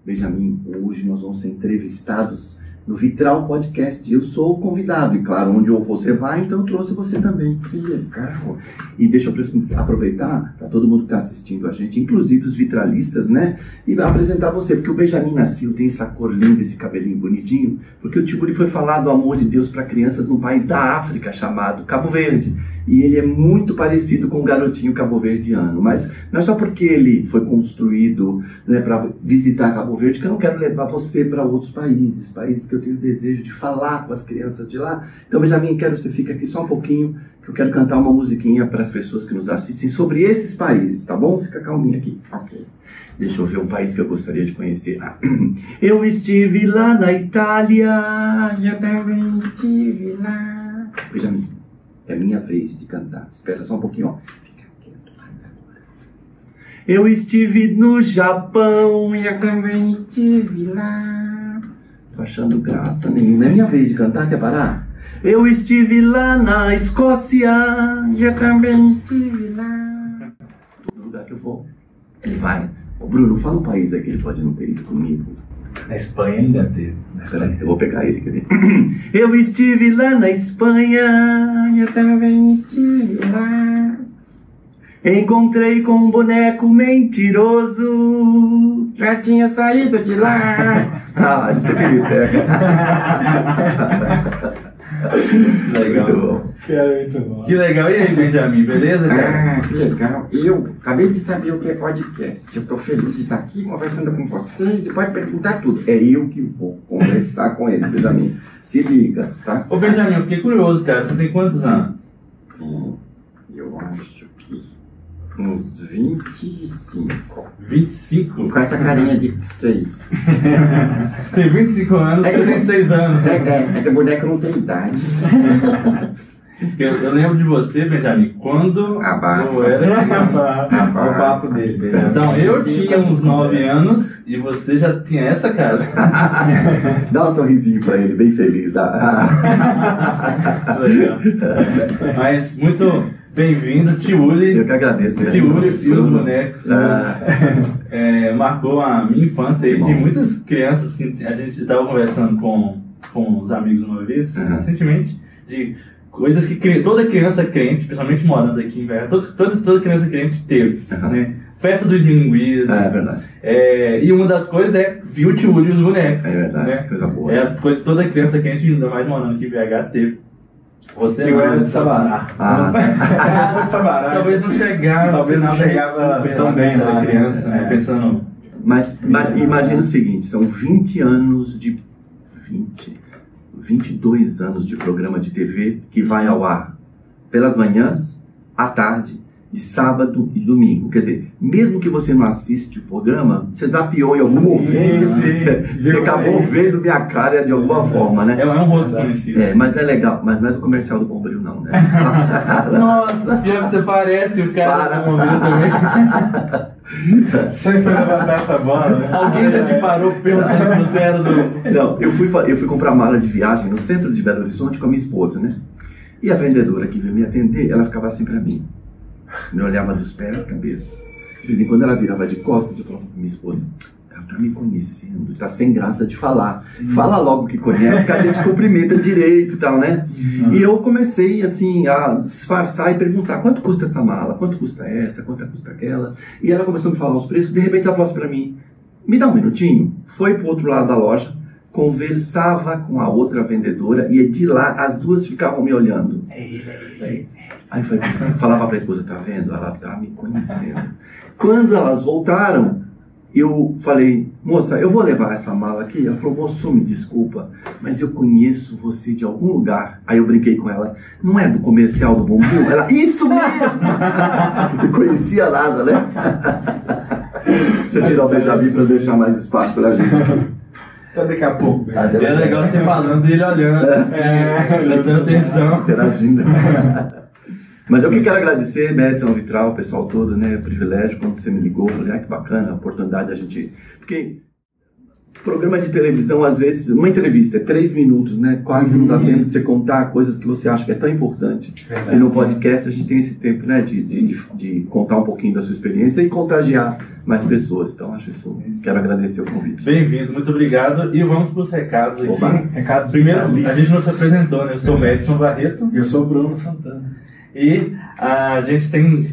Benjamin, hoje nós vamos ser entrevistados no Vitral Podcast. Eu sou o convidado, e claro, onde você vai, então eu trouxe você também. Que legal! E deixa eu aproveitar para todo mundo que está assistindo a gente, inclusive os vitralistas, né? E apresentar você, porque o Benjamin nasceu, tem essa cor linda, esse cabelinho bonitinho, porque o Tiburi foi falar do amor de Deus para crianças num país da África chamado Cabo Verde. E ele é muito parecido com o garotinho cabo-verdiano. Mas não é só porque ele foi construído, né, para visitar Cabo Verde que eu não quero levar você para outros países. Países que eu tenho desejo de falar com as crianças de lá. Então, Benjamin, quero que você fique aqui só um pouquinho, que eu quero cantar uma musiquinha para as pessoas que nos assistem sobre esses países, tá bom? Fica calminho aqui. Ok. Deixa eu ver um país que eu gostaria de conhecer. Eu estive lá na Itália. Eu também estive lá. Benjamin, é minha vez de cantar. Espera só um pouquinho, ó. Fica quieto, canta agora. Eu estive no Japão. Eu também estive lá. Tô achando graça nenhuma. É minha vez de cantar, quer parar? Eu estive lá na Escócia. Eu também estive lá. Todo lugar que eu vou, ele vai. Ô Bruno, fala um país aí que ele pode não ter ido comigo. Na Espanha ele deve ter. Espera aí, eu vou pegar ele, quer ver? Eu estive lá na Espanha. Eu também estive lá. Encontrei com um boneco mentiroso. Já tinha saído de lá. Ah, isso aqui me pega. Legal. Muito bom. Muito bom. Que legal. E aí, Benjamin, beleza, cara? Ah, que legal. Eu acabei de saber o que é podcast. Eu tô feliz de estar aqui conversando com vocês e pode perguntar tudo. É eu que vou conversar com ele, Benjamin. Se liga, tá? Ô, Benjamin, eu fiquei curioso, cara. Você tem quantos anos? Eu acho que uns 25. 25? Com essa carinha de 6. Tem 25 anos, você tem 6 anos. É que o boneco não tem idade. Eu lembro de você, Benjamin, quando Abafa. eu era... Abafa. O papo dele, Benjamin. Então, eu tinha uns 9 anos e você já tinha essa cara. Dá um sorrisinho pra ele, bem feliz. Legal. Mas muito bem-vindo, Tiuli. Eu que agradeço. Tiuli e os bonecos. Marcou a minha infância aí de muitas crianças. Assim, a gente estava conversando com os amigos uma vez, recentemente, de coisas que toda criança crente, principalmente morando aqui em Verga, toda criança crente teve, né? Festa dos Minguis. É verdade. E uma das coisas é ver o Tiuli e os bonecos. É verdade, né? coisa boa. É a coisa que toda criança crente, ainda mais morando aqui em BH, teve. Você eu era de Sabará. Eu sou de Sabará. Talvez não chegava. Talvez não chegava tão bem lá, criança, né? Pensando. Mas imagina o seguinte, são 20 anos de... 22 anos de programa de TV que vai ao ar pelas manhãs, à tarde, de sábado e domingo. Quer dizer, mesmo que você não assiste o programa, você zapeou em algum momento, você acabou vendo minha cara de alguma forma, né? É um rosto conhecido. Mas é legal, mas não é do comercial do Bombril não, né? Nossa, pior que você parece o cara do Bombril também. Sempre levantar essa bola, né? Alguém já te parou perguntando se você era do... Não, eu fui comprar mala de viagem no centro de Belo Horizonte com a minha esposa, né? E a vendedora que veio me atender, ela ficava assim pra mim. Me olhava dos pés à cabeça. De vez em quando ela virava de costas e eu falava pra minha esposa, ela tá me conhecendo, tá sem graça de falar. Fala logo que conhece, que a gente cumprimenta direito e tal, né? E eu comecei, assim, a disfarçar e perguntar, quanto custa essa mala? Quanto custa essa? Quanto custa aquela? E ela começou a me falar os preços, de repente ela falou assim pra mim, me dá um minutinho. Foi pro outro lado da loja, conversava com a outra vendedora e de lá as duas ficavam me olhando. Aí foi falava pra esposa, tá vendo? Ela tá me conhecendo. Quando elas voltaram, eu falei, moça, eu vou levar essa mala aqui. Ela falou, moço, me desculpa, mas eu conheço você de algum lugar. Aí eu brinquei com ela, não é do comercial do Bombril? Ela, isso mesmo! Não conhecia nada, né? Deixa eu tirar o Benjamin pra deixar mais espaço pra gente. Até daqui a pouco. É legal você falando e ele olhando, prestando atenção. Interagindo. Mas eu que quero agradecer, Madison Vitral, o pessoal todo, né? Privilégio, quando você me ligou, eu falei, que bacana a oportunidade da gente... Porque Programa de televisão, às vezes, uma entrevista é 3 minutos, né? Quase não dá tempo de você contar coisas que você acha que é tão importante. E no podcast a gente tem esse tempo, né? De contar um pouquinho da sua experiência e contagiar mais pessoas. Então, acho isso. Quero agradecer o convite. Bem-vindo, muito obrigado. E vamos para os recados aqui. Sim, recados. Primeiro, a gente não se apresentou, né? Eu sou o Madison Barreto. Eu sou o Bruno Santana. E a gente tem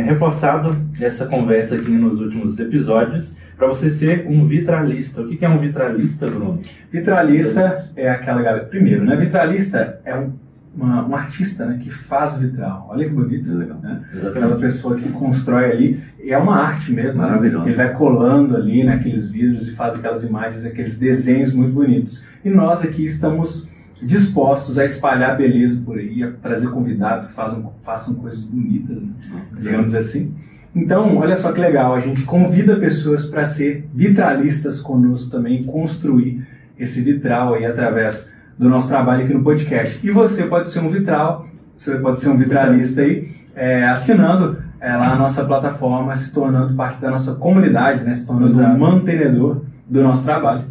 reforçado essa conversa aqui nos últimos episódios para você ser um vitralista. O que é um vitralista, Bruno? Vitralista é aquela galera... Primeiro, né? Vitralista é um artista, né, que faz vitral. Olha que bonito, legal, né? Aquela pessoa que constrói ali. É uma arte mesmo. Maravilhoso. Ele vai colando ali naqueles vidros e faz aquelas imagens, aqueles desenhos muito bonitos. E nós aqui estamos dispostos a espalhar beleza por aí, a trazer convidados que façam coisas bonitas, né? Digamos assim. Então, olha só que legal, a gente convida pessoas para ser vitralistas conosco também, construir esse vitral aí através do nosso trabalho aqui no podcast. E você pode ser um vitral, você pode ser um vitralista aí, assinando lá a nossa plataforma, se tornando parte da nossa comunidade, né? Se tornando um mantenedor do nosso trabalho.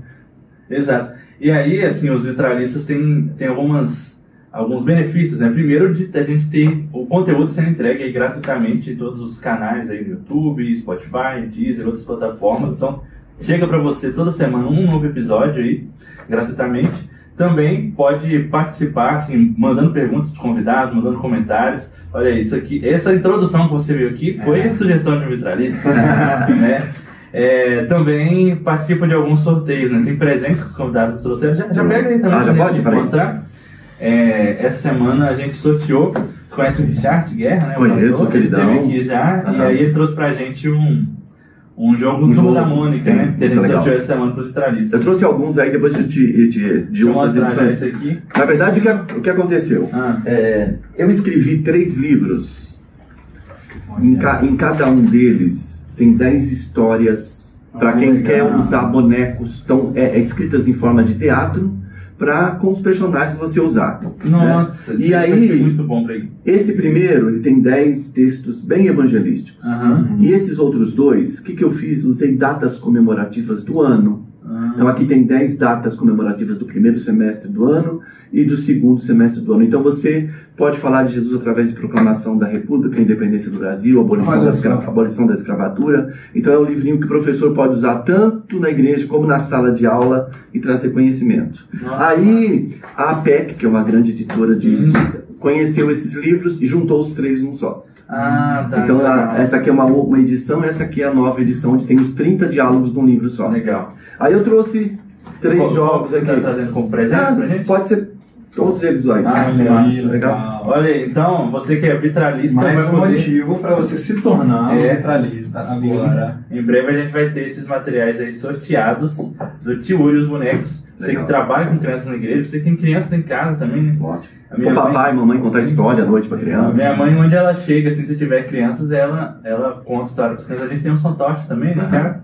Exato. E aí, assim, os vitralistas têm alguns benefícios, né? Primeiro, de a gente ter o conteúdo sendo entregue aí gratuitamente em todos os canais aí no YouTube, Spotify, Deezer, outras plataformas. Então, chega para você toda semana um novo episódio aí, gratuitamente. Também pode participar, assim, mandando perguntas para os convidados, mandando comentários. Olha isso aqui, essa introdução que você viu aqui foi sugestão de um vitralista, né? Também participa de alguns sorteios, né? Tem presentes que os convidados trouxeram. Já pega aí também, já pode mostrar. Essa semana a gente sorteou. Você conhece o Richard Guerra, né? Conheço, o queridão. Ele esteve aqui já, e aí ele trouxe pra gente um jogo do Turma da Mônica, né? Que a gente sorteou essa semana pros vitralistas. Eu trouxe alguns aí, depois de outras edições. Esse aqui. Na verdade, o que aconteceu? Eu escrevi 3 livros. Em cada um deles tem 10 histórias para quem quer usar bonecos escritas em forma de teatro, com os personagens você usar. Nossa, né? E aí, foi muito bom pra ele. Esse primeiro, ele tem 10 textos bem evangelísticos. E esses outros 2, o que eu fiz? Usei datas comemorativas do ano. Então aqui tem 10 datas comemorativas do primeiro semestre do ano e do segundo semestre do ano. Então você pode falar de Jesus através de proclamação da República, a independência do Brasil, abolição da escravatura. Então é um livrinho que o professor pode usar tanto na igreja como na sala de aula e trazer conhecimento. Aí a APEC, que é uma grande editora conheceu esses livros e juntou os 3 num só. Então essa aqui é uma edição, essa aqui é a nova edição, onde tem os 30 diálogos num livro só. Legal. Aí eu trouxe 3 jogos aqui. Tá trazendo como presente pra gente? Pode ser todos eles aí. Legal. Olha aí, então, você que é vitralista... Mais vai um poder... motivo para você se tornar um vitralista agora. Em breve a gente vai ter esses materiais aí sorteados do Tio e os bonecos. Você que trabalha com crianças na igreja, você que tem crianças em casa também, né? Ótimo. O papai e mamãe contar história à noite pra criança. Minha mãe, onde ela chega, assim, se tiver crianças, ela conta história pras crianças. A gente tem uns fantoches também, né, cara?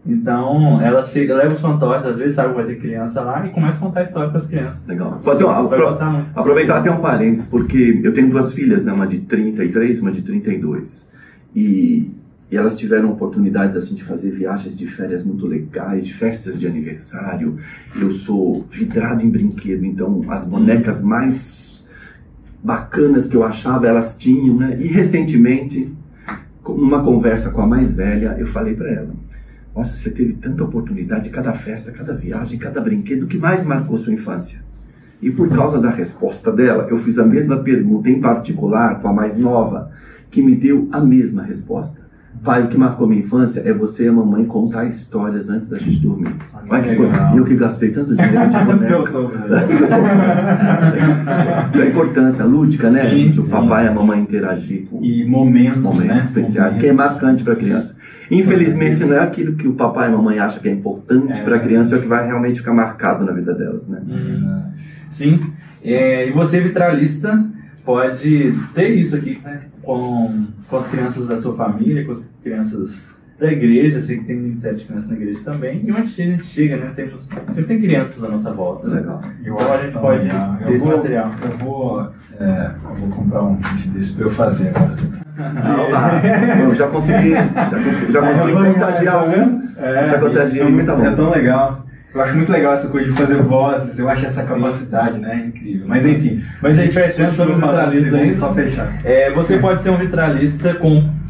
Então, ela chega, leva os fantoches, às vezes sabe que vai ter criança lá e começa a contar história pras crianças. Legal. Aproveitar até um parênteses, porque eu tenho 2 filhas, né? Uma de 33 e uma de 32. E elas tiveram oportunidades assim de fazer viagens de férias muito legais, de festas de aniversário. Eu sou vidrado em brinquedo, então as bonecas mais bacanas que eu achava, elas tinham, né? E recentemente, numa conversa com a mais velha, eu falei para ela: nossa, você teve tanta oportunidade, cada festa, cada viagem, cada brinquedo, o que mais marcou sua infância? E por causa da resposta dela, eu fiz a mesma pergunta em particular com a mais nova, que me deu a mesma resposta. Pai, o que marcou minha infância é você e a mamãe contar histórias antes da gente dormir. Eu que gastei tanto dinheiro de boneco. A importância lúdica, né? De o papai e a mamãe interagir com momentos, né? especiais, que é marcante para a criança. Infelizmente, não é aquilo que o papai e a mamãe acham que é importante para a criança, é o que vai realmente ficar marcado na vida delas, né? Sim. E você, vitralista, pode ter isso aqui, né? Com as crianças da sua família, com as crianças da igreja. Sei que tem ministério de crianças na igreja também. E onde a gente chega, né? Sempre tem crianças à nossa volta. Né? Legal. Então a gente pode ter esse material. Eu vou comprar um kit desse para eu fazer agora. Eu já consegui contagiar um. Já contagiei, muito bom. É tão legal. Eu acho muito legal essa coisa de fazer vozes, eu acho essa capacidade, né, incrível. Mas enfim. Mas aí, fechando sobre o vitralista aí, só fechar. Você pode ser um vitralista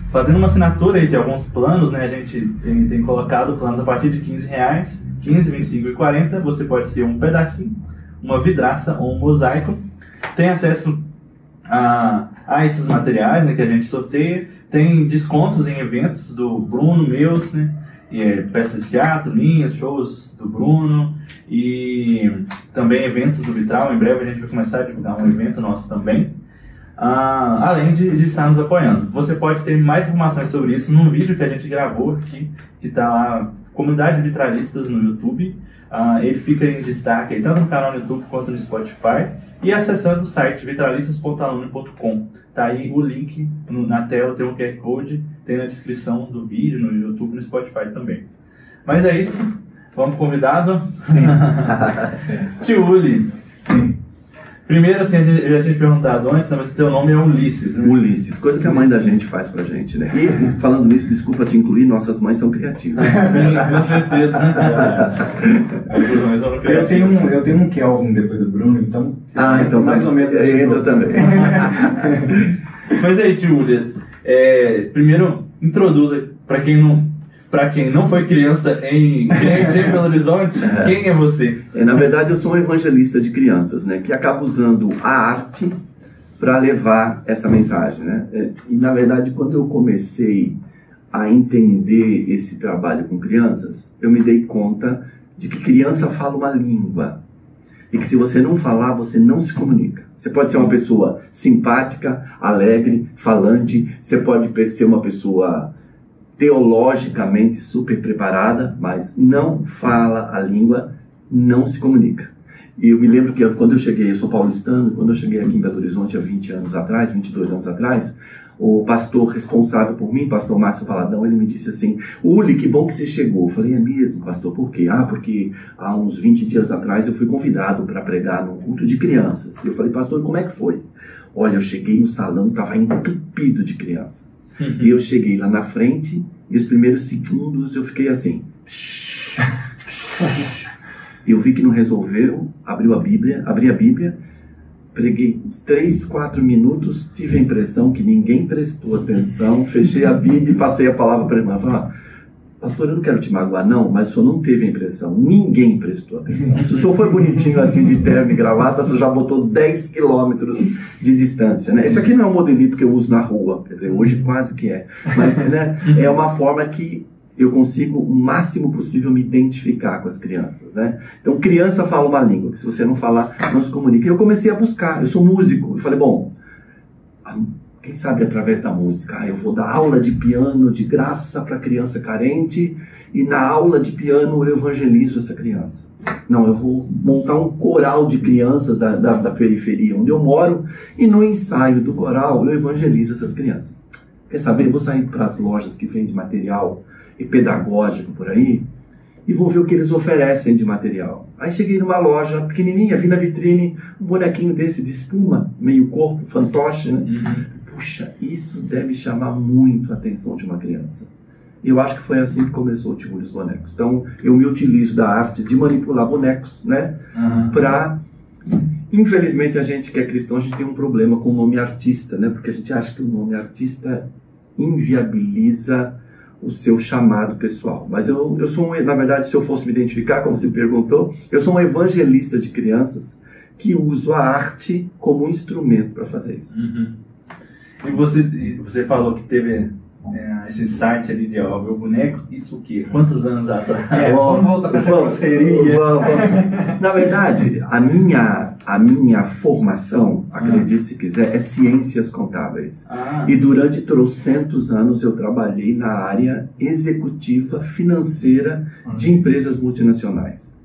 fazendo uma assinatura aí de alguns planos, né? A gente tem colocado planos a partir de R$15, 15, 25 e 40. Você pode ser um pedacinho, uma vidraça ou um mosaico. Tem acesso a esses materiais, né, que a gente sorteia. Tem descontos em eventos do Bruno, meus, né? Peças de teatro, minhas, shows do Bruno e também eventos do Vitral. Em breve a gente vai começar a divulgar um evento nosso também, além de estar nos apoiando. Você pode ter mais informações sobre isso num vídeo que a gente gravou aqui, que está lá, Comunidade Vitralistas no YouTube. Ele fica em destaque aí, tanto no canal no YouTube quanto no Spotify, e acessando o site vitralistas.alune.com. Tá aí o link na tela, tem um QR Code, tem na descrição do vídeo, no YouTube e no Spotify também. Mas é isso, vamos pro convidado? Sim. Tio Uli. Sim. Primeiro, assim, eu já tinha perguntado antes, né, mas seu nome é Ulisses, né? Ulisses, coisa que a mãe da gente faz pra gente, né? E, falando nisso, desculpa te incluir, nossas mães são criativas. Com certeza. Eu tenho um Kelvin depois do Bruno, então... então mais ou menos entra também. Mas aí, tio Uli, primeiro, introduza, pra quem não foi criança em Belo Horizonte, quem é você? Na verdade, eu sou um evangelista de crianças, né? Que acaba usando a arte para levar essa mensagem, né? E, na verdade, quando eu comecei a entender esse trabalho com crianças, eu me dei conta de que criança fala uma língua. E que se você não falar, você não se comunica. Você pode ser uma pessoa simpática, alegre, falante. Você pode ser uma pessoa teologicamente super preparada, mas não fala a língua, não se comunica. E eu me lembro que quando eu cheguei, eu sou paulistano, quando eu cheguei aqui em Belo Horizonte há 20 anos atrás, 22 anos atrás, o pastor responsável por mim, pastor Márcio Valadão, ele me disse assim: Uli, que bom que você chegou. Eu falei: é mesmo, pastor, por quê? Porque há uns 20 dias atrás eu fui convidado para pregar num culto de crianças. Eu falei: pastor, como é que foi? Olha, eu cheguei no salão, estava entupido de crianças. E eu cheguei lá na frente, e os primeiros segundos eu fiquei assim. Eu vi que não resolveu, abri a Bíblia, preguei 3, 4 minutos, tive a impressão que ninguém prestou atenção, fechei a Bíblia e passei a palavra para a irmã. Falei: pastor, eu não quero te magoar não, mas o senhor não teve a impressão, ninguém prestou atenção. Se o senhor foi bonitinho assim de terno e gravata, o senhor já botou 10 quilômetros de distância, né? Isso aqui não é um modelito que eu uso na rua, quer dizer, hoje quase que é, mas né, é uma forma que eu consigo o máximo possível me identificar com as crianças, né? Então, criança fala uma língua, que se você não falar, não se comunica. E eu comecei a buscar, eu sou músico, eu falei: bom, quem sabe através da música, eu vou dar aula de piano de graça para criança carente, e na aula de piano eu evangelizo essa criança. Não, eu vou montar um coral de crianças da periferia onde eu moro, e no ensaio do coral eu evangelizo essas crianças. Quer saber? Eu vou sair para as lojas que vendem material pedagógico por aí e vou ver o que eles oferecem de material. Aí cheguei numa loja pequenininha, vi na vitrine um bonequinho desse de espuma, meio corpo, fantoche, né? Puxa, isso deve chamar muito a atenção de uma criança. E eu acho que foi assim que começou o Tio Uli dos bonecos. Então, eu me utilizo da arte de manipular bonecos, né? Infelizmente, a gente que é cristão, a gente tem um problema com o nome artista, né? Porque a gente acha que o nome artista inviabiliza o seu chamado pessoal. Mas eu sou na verdade, se eu fosse me identificar, como você perguntou, eu sou um evangelista de crianças que uso a arte como um instrumento para fazer isso. E você falou que teve esse site ali de ver o boneco, isso o quê? Quantos anos atrás? Vamos voltar para essa parceria. Na verdade, a minha formação, acredite se quiser, é ciências contábeis. E durante trocentos anos eu trabalhei na área executiva financeira de empresas multinacionais.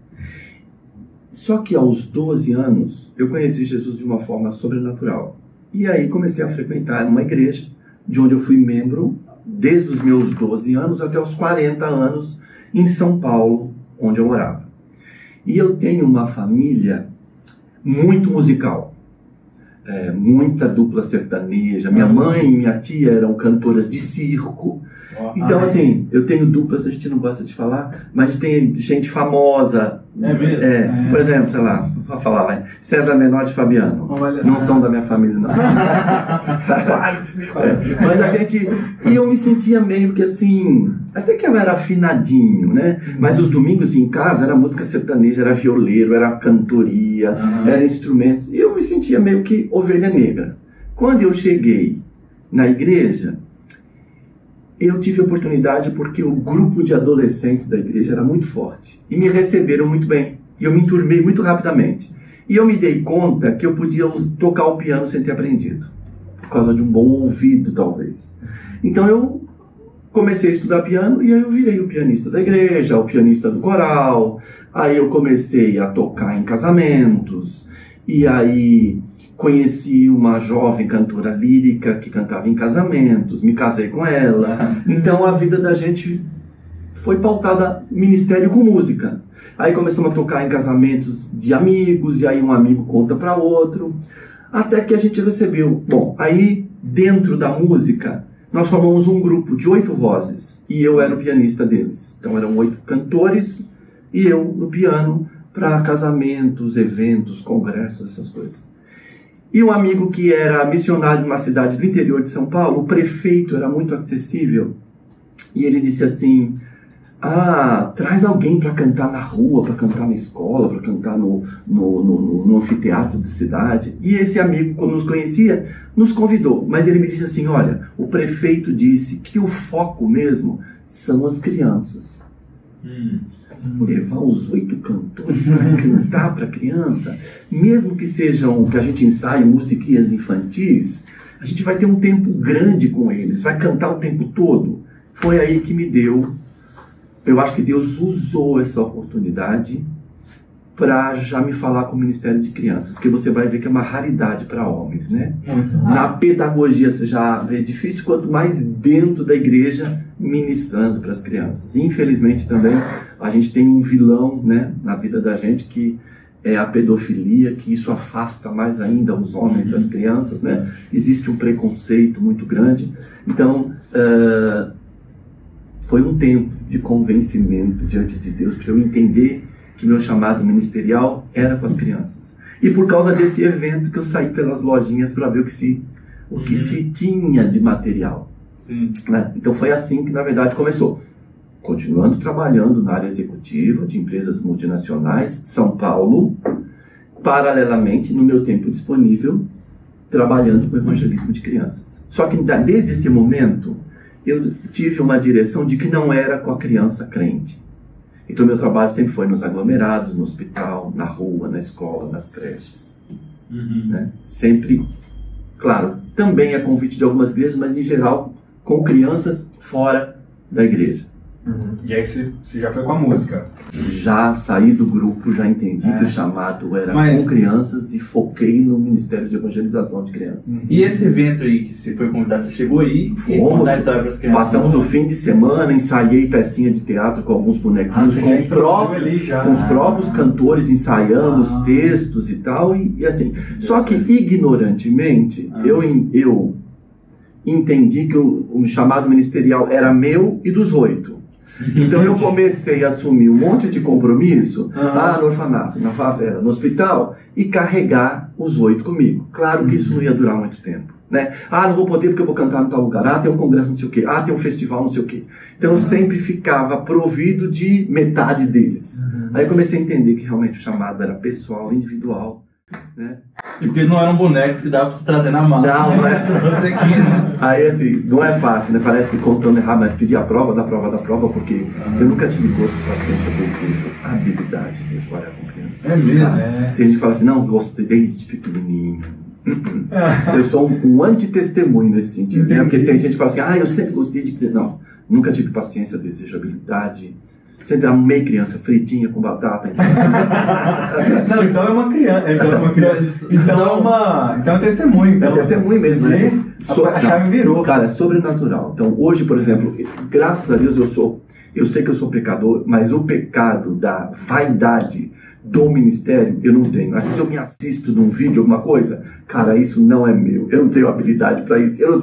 Só que aos 12 anos eu conheci Jesus de uma forma sobrenatural. E aí comecei a frequentar uma igreja, de onde eu fui membro desde os meus 12 anos até os 40 anos em São Paulo, onde eu morava. E eu tenho uma família muito musical, muita dupla sertaneja. Minha mãe e minha tia eram cantoras de circo, Então, assim, eu tenho duplas, a gente não gosta de falar, mas tem gente famosa. É mesmo? Por exemplo, sei lá, vou falar, vai. César Menotti e Fabiano. Não são da minha família, não. Mas a gente... E eu me sentia meio que assim... Até que eu era afinadinho, né? Mas os domingos em casa era música sertaneja, era violeiro, era cantoria, era instrumentos. E eu me sentia meio que ovelha negra. Quando eu cheguei na igreja, eu tive oportunidade porque o grupo de adolescentes da igreja era muito forte. E me receberam muito bem. E eu me enturmei muito rapidamente. E eu me dei conta que eu podia tocar o piano sem ter aprendido. Por causa de um bom ouvido, talvez. Então eu comecei a estudar piano e aí eu virei o pianista da igreja, o pianista do coral. Aí eu comecei a tocar em casamentos. E aí conheci uma jovem cantora lírica que cantava em casamentos. Me casei com ela. Então a vida da gente foi pautada ministério com música. Aí começamos a tocar em casamentos de amigos, e aí um amigo conta para outro, até que a gente recebeu. Bom, aí dentro da música, nós formamos um grupo de 8 vozes, e eu era o pianista deles. Então eram 8 cantores, e eu no piano, para casamentos, eventos, congressos, essas coisas. E um amigo que era missionário de uma cidade do interior de São Paulo, o prefeito era muito acessível, e ele disse assim... traz alguém para cantar na rua, para cantar na escola, para cantar no anfiteatro da cidade. E esse amigo, quando nos conhecia, nos convidou. Mas ele me disse assim, olha, o prefeito disse que o foco mesmo são as crianças. Levar os 8 cantores para cantar para criança, mesmo que sejam, que a gente ensaie musiquinhas infantis, a gente vai ter um tempo grande com eles, vai cantar o tempo todo. Foi aí que me deu... Eu acho que Deus usou essa oportunidade para já me falar com o Ministério de Crianças, que você vai ver que é uma raridade para homens, né? Na pedagogia você já vê difícil, quanto mais dentro da igreja ministrando para as crianças. E, infelizmente também a gente tem um vilão, né, na vida da gente, que é a pedofilia, que isso afasta mais ainda os homens das crianças, né? Existe um preconceito muito grande. Então, foi um tempo de convencimento diante de Deus para eu entender que meu chamado ministerial era com as crianças. E por causa desse evento que eu saí pelas lojinhas para ver o que se tinha de material. Né? Então foi assim que na verdade começou. Continuando trabalhando na área executiva de empresas multinacionais, São Paulo, paralelamente no meu tempo disponível, trabalhando com evangelismo de crianças. Só que desde esse momento eu tive uma direção de que não era com a criança crente. Então meu trabalho sempre foi nos aglomerados, no hospital, na rua, na escola, nas creches. Né? Sempre, claro, também a convite de algumas igrejas, mas em geral com crianças fora da igreja. E aí você já foi com a música? Já saí do grupo, já entendi que o chamado era com crianças e foquei no Ministério de Evangelização de Crianças. E esse evento aí que você foi convidado, você chegou aí? Fomos, passamos o fim de semana, ensaiei pecinha de teatro com alguns bonequinhos, com os próprios cantores, ensaiamos textos e tal, e assim. Só que ignorantemente, eu entendi que o chamado ministerial era meu e dos 8. Então eu comecei a assumir um monte de compromisso no orfanato, na favela, no hospital, e carregar os 8 comigo. Claro que isso não ia durar muito tempo, né? Não vou poder porque eu vou cantar no tal lugar. Tem um congresso não sei o quê. Tem um festival não sei o quê. Então eu sempre ficava provido de metade deles. Aí eu comecei a entender que realmente o chamado era pessoal, individual, né? Porque não eram bonecos que dava pra se trazer na mala. Não é. Aí assim, não é fácil, né? Parece contando errado, mas pedir a prova da prova, porque eu nunca tive gosto, paciência, desejo, habilidade de trabalhar com crianças. É mesmo? Tem gente que fala assim, não, gostei desde pequenininho. Eu sou um antitestemunho nesse sentido, né? Porque tem gente que fala assim, eu sempre gostei de criança. Não, nunca tive paciência, desejo, habilidade. Sempre amei criança, fritinha com batata. Não, então é uma criança. Então é testemunho. É testemunho mesmo. Né? A chave virou. Cara, é sobrenatural. Então hoje, por exemplo, graças a Deus eu sei que eu sou pecador, mas o pecado da vaidade, do ministério, eu não tenho. Se eu me assisto num vídeo, alguma coisa, cara, isso não é meu. Eu não tenho habilidade para isso. Eu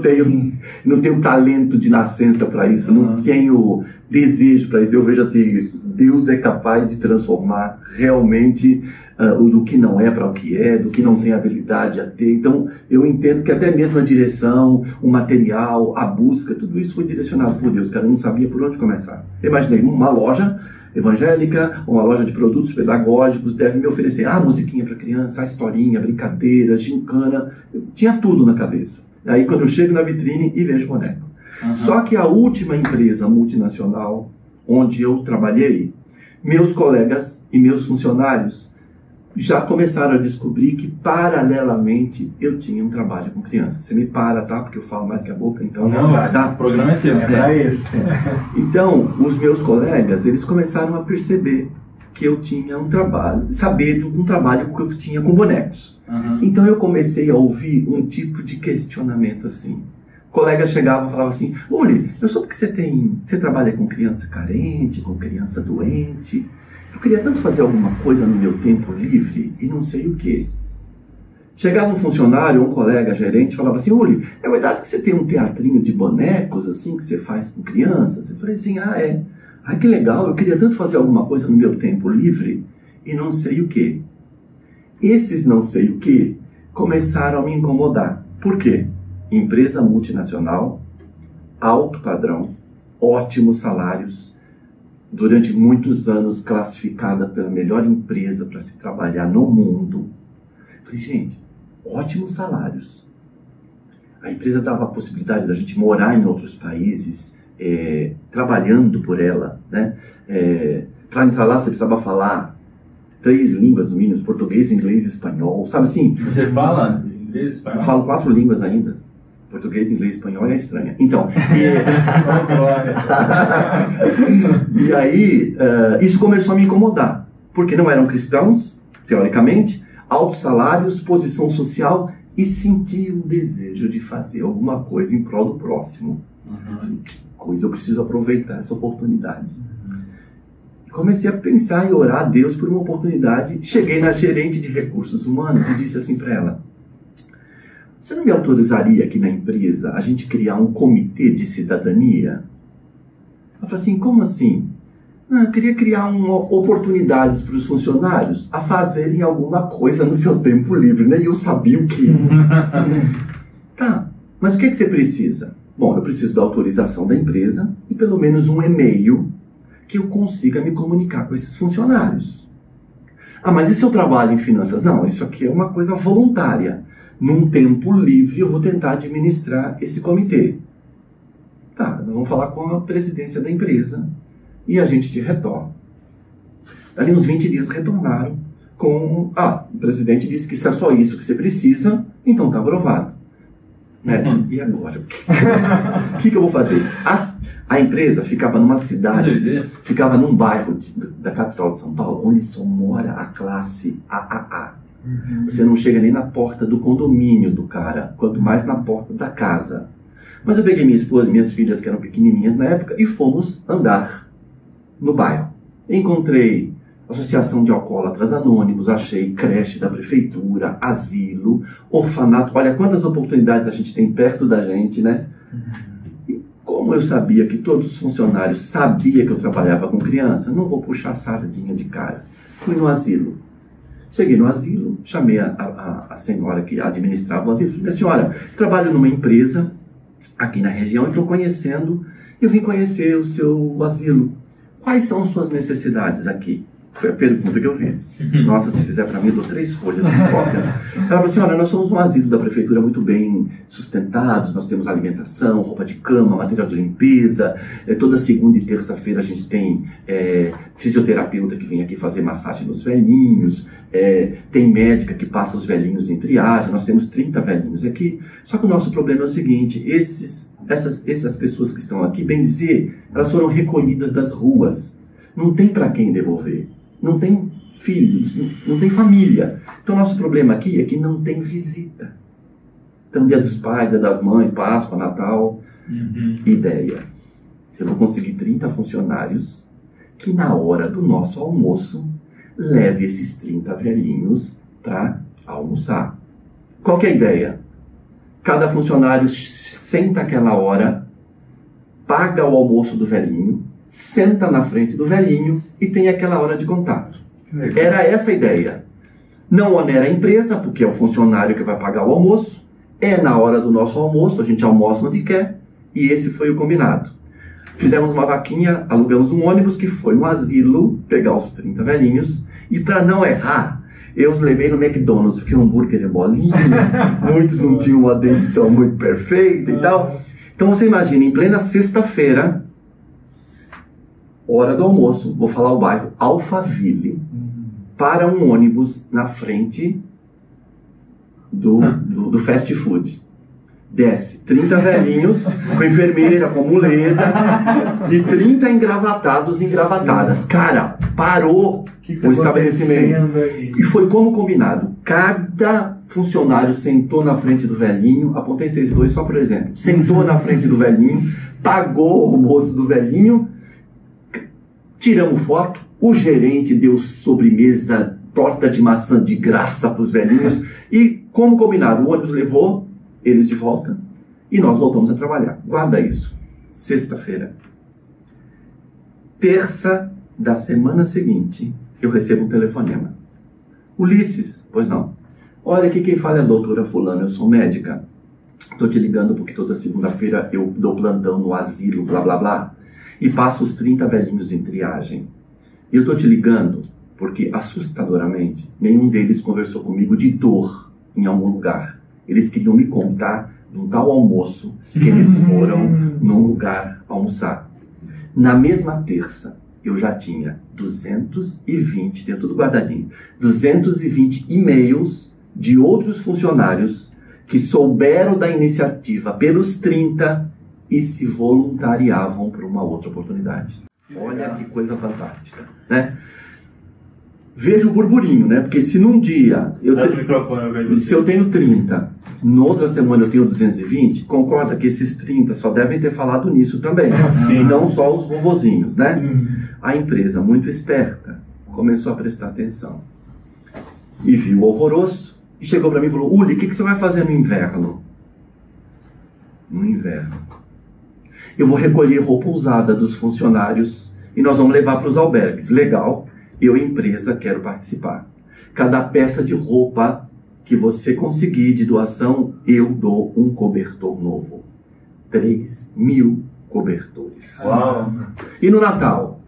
não tenho talento de nascença para isso. Eu não tenho desejo para isso. Eu vejo assim, Deus é capaz de transformar realmente o do que não é para o que é, do que não tem habilidade a ter. Então, eu entendo que até mesmo a direção, o material, a busca, tudo isso foi direcionado por Deus. Cara, eu não sabia por onde começar. Eu imaginei uma loja evangélica, uma loja de produtos pedagógicos, deve me oferecer musiquinha para criança, a historinha, brincadeira, gincana. Eu tinha tudo na cabeça. Aí quando eu chego na vitrine e vejo boneco. Só que a última empresa multinacional onde eu trabalhei, meus colegas e meus funcionários já começaram a descobrir que paralelamente eu tinha um trabalho com criança. Você me para, tá? Porque eu falo mais que a boca, então... Não, tá? O programa é seu. É pra isso. Então, os meus colegas, eles começaram a perceber que eu tinha um trabalho, saber de um trabalho que eu tinha com bonecos. Então eu comecei a ouvir um tipo de questionamento assim. Colegas chegavam e falavam assim, Uli, eu soube que você trabalha com criança carente, com criança doente. Eu queria tanto fazer alguma coisa no meu tempo livre e não sei o que. Chegava um funcionário, um colega gerente, falava assim, Uli, é verdade que você tem um teatrinho de bonecos assim que você faz com crianças? Eu falei assim, é. Ai, que legal, eu queria tanto fazer alguma coisa no meu tempo livre e não sei o que. Esses não sei o que começaram a me incomodar. Por quê? Empresa multinacional, alto padrão, ótimos salários, durante muitos anos classificada pela melhor empresa para se trabalhar no mundo. Falei, gente, ótimos salários. A empresa dava a possibilidade da gente morar em outros países, trabalhando por ela, né? Para entrar lá você precisava falar 3 línguas no mínimo, português, inglês e espanhol, sabe assim? Você fala inglês e espanhol? Eu falo 4 línguas ainda. Português, inglês e espanhol é estranha. Então, e aí, isso começou a me incomodar, porque não eram cristãos, teoricamente, altos salários, posição social, e sentia um desejo de fazer alguma coisa em prol do próximo. Que coisa, eu preciso aproveitar essa oportunidade. Comecei a pensar e orar a Deus por uma oportunidade. Cheguei na gerente de recursos humanos e disse assim para ela, você não me autorizaria aqui na empresa a gente criar um comitê de cidadania? Ela falou assim, como assim? Não, eu queria criar oportunidades para os funcionários a fazerem alguma coisa no seu tempo livre, né? E eu sabia o que. Tá, mas o que você precisa? Bom, eu preciso da autorização da empresa e pelo menos um e-mail que eu consiga me comunicar com esses funcionários. Mas e se eu trabalho em finanças? Não, isso aqui é uma coisa voluntária. Num tempo livre eu vou tentar administrar esse comitê. Tá, nós vamos falar com a presidência da empresa e a gente te retorna. Ali uns 20 dias retornaram com... o presidente disse que se é só isso que você precisa, então tá aprovado. E agora? O que eu vou fazer? A empresa ficava numa cidade, ficava num bairro da capital de São Paulo, onde só mora a classe AAA. Você não chega nem na porta do condomínio do cara, quanto mais na porta da casa. Mas eu peguei minha esposa e minhas filhas, que eram pequenininhas na época, e fomos andar no bairro. Encontrei associação de alcoólatras anônimos, achei creche da prefeitura, asilo, orfanato. Olha quantas oportunidades a gente tem perto da gente, né? E como eu sabia que todos os funcionários sabiam que eu trabalhava com criança, não vou puxar a sardinha de cara. Fui no asilo. Cheguei no asilo, chamei a senhora que administrava o asilo. Falei, senhora, trabalho numa empresa aqui na região e estou conhecendo, eu vim conhecer o seu asilo. Quais são suas necessidades aqui? Foi a pergunta que eu fiz. Nossa, se fizer para mim, eu dou 3 folhas de cópia. Ela falou assim, olha, nós somos um asilo da prefeitura muito bem sustentados, nós temos alimentação, roupa de cama, material de limpeza, toda segunda e terça-feira a gente tem fisioterapeuta que vem aqui fazer massagem nos velhinhos, tem médica que passa os velhinhos em triagem, nós temos 30 velhinhos aqui. Só que o nosso problema é o seguinte, essas pessoas que estão aqui, bem dizer, elas foram recolhidas das ruas, não tem para quem devolver. Não tem filhos, não tem família. Então, nosso problema aqui é que não tem visita. Então, dia dos pais, dia das mães, Páscoa, Natal. Ideia. Eu vou conseguir 30 funcionários que, na hora do nosso almoço, leve esses 30 velhinhos para almoçar. Qual que é a ideia? Cada funcionário senta aquela hora, paga o almoço do velhinho, senta na frente do velhinho e tem aquela hora de contato. Era essa a ideia. Não onera a empresa, porque é o funcionário que vai pagar o almoço, é na hora do nosso almoço, a gente almoça onde quer, e esse foi o combinado. Fizemos uma vaquinha, alugamos um ônibus que foi no asilo pegar os 30 velhinhos, e para não errar, eu os levei no McDonald's, porque o hambúrguer é molinho, muitos não tinham uma dentição muito perfeita e tal. Então você imagina, em plena sexta-feira, hora do almoço, vou falar o bairro, Alphaville, para um ônibus na frente do fast food. Desce 30 velhinhos, com enfermeira, com muleta, e 30 engravatados e engravatadas. Cara, parou o estabelecimento. E foi como combinado. Cada funcionário sentou na frente do velhinho, apontei 6-2 só por exemplo, sentou na frente do velhinho, pagou o almoço do velhinho, tiramos foto, o gerente deu sobremesa, torta de maçã de graça para os velhinhos, e como combinado, o ônibus levou eles de volta e nós voltamos a trabalhar. Guarda isso. Sexta-feira. Terça da semana seguinte, eu recebo um telefonema. Ulisses, pois não. Olha aqui quem fala é a doutora fulana, eu sou médica. Estou te ligando porque toda segunda-feira eu dou plantão no asilo, blá blá blá, e passo os 30 velhinhos em triagem. E eu estou te ligando porque, assustadoramente, nenhum deles conversou comigo de dor em algum lugar. Eles queriam me contar de um tal almoço que eles foram num lugar almoçar. Na mesma terça, eu já tinha 220, tem tudo guardadinho, 220 e-mails de outros funcionários que souberam da iniciativa pelos 30 e se voluntariavam para uma outra oportunidade. Olha que coisa fantástica, né? Veja o burburinho, né? Porque se num dia se eu tenho 30, na outra semana eu tenho 220, concorda que esses 30 só devem ter falado nisso também. Sim. Não só os vovozinhos, né? A empresa, muito esperta, começou a prestar atenção. E viu o alvoroço e chegou para mim e falou: Uli, o que você vai fazer no inverno? No inverno. Eu vou recolher roupa usada dos funcionários e nós vamos levar para os albergues. Legal. Eu, empresa, quero participar. Cada peça de roupa que você conseguir de doação, eu dou um cobertor novo. 3.000 cobertores. Uau! E no Natal?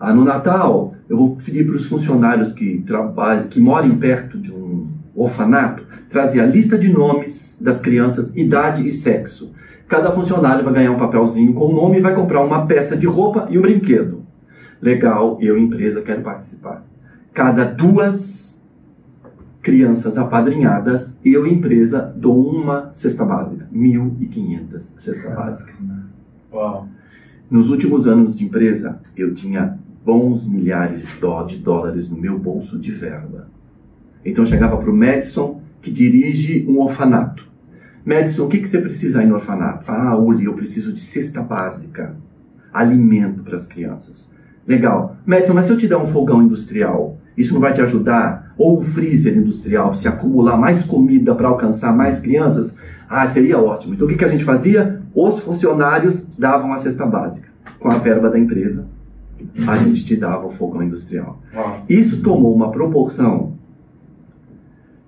No Natal, eu vou pedir para os funcionários que morem perto de um orfanato, trazer a lista de nomes das crianças, idade e sexo. Cada funcionário vai ganhar um papelzinho com o nome e vai comprar uma peça de roupa e um brinquedo. Legal, eu, empresa, quero participar. Cada 2 crianças apadrinhadas, eu, empresa, dou uma cesta básica. 1.500 cesta básica. Uau. Nos últimos anos de empresa, eu tinha bons milhares de dólares no meu bolso de verba. Então eu chegava para o Madison, que dirige um orfanato. Madison, o que você precisa aí no orfanato? Uli, eu preciso de cesta básica. Alimento para as crianças. Legal. Madison, mas se eu te der um fogão industrial, isso não vai te ajudar? Ou um freezer industrial, para se acumular mais comida para alcançar mais crianças? Seria ótimo. Então o que a gente fazia? Os funcionários davam a cesta básica. Com a verba da empresa, a gente te dava o fogão industrial. Isso tomou uma proporção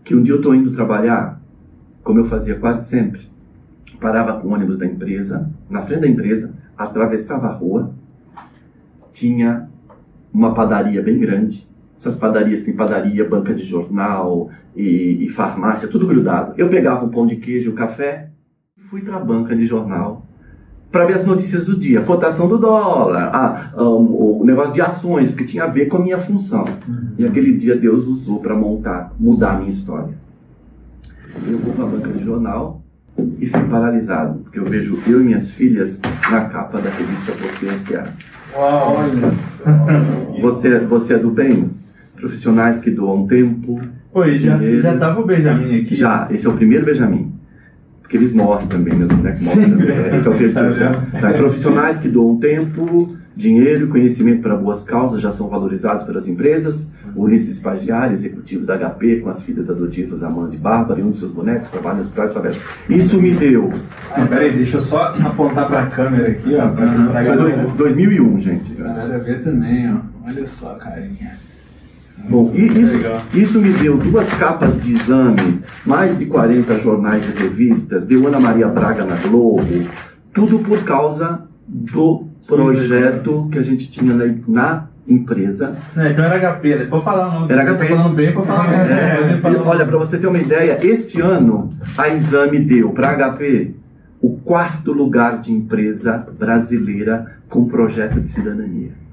que um dia eu estou indo trabalhar, como eu fazia quase sempre, parava com o ônibus da empresa, na frente da empresa, atravessava a rua, tinha uma padaria bem grande. Essas padarias tem padaria, banca de jornal e farmácia, tudo grudado. Eu pegava um pão de queijo, café, fui para a banca de jornal para ver as notícias do dia, cotação do dólar, o negócio de ações, porque tinha a ver com a minha função. E aquele dia Deus usou para mudar a minha história. Eu vou para a banca de jornal e fico paralisado, porque eu vejo eu e minhas filhas na capa da revista Consciência. Uau, olha só. Você é do bem? Profissionais que doam tempo. Oi, já tava o Benjamin aqui? Já, esse é o primeiro Benjamin. Porque eles morrem também, né? Os bonecos morrem também. Esse é o terceiro já. Profissionais que doam tempo, Dinheiro e conhecimento para boas causas já são valorizados pelas empresas. O Ulisses Pagiari, executivo da HP, com as filhas adotivas Amanda e Bárbara, e um dos seus bonecos, trabalha nos hospitais favelas. Isso me deu... Peraí, deixa eu só apontar para a câmera aqui, ó. Foi 2001, gente. Nada a ver também, ó. Olha só a carinha. Bom, isso me deu 2 capas de exame, mais de 40 jornais e revistas, deu Ana Maria Braga na Globo, tudo por causa do projeto que a gente tinha na empresa. Então era HP, né? Pode falar o nome. Era HP. Tá falando bem, pode falar. Olha, para você ter uma ideia, este ano a Exame deu para HP o 4º lugar de empresa brasileira com projeto de cidadania.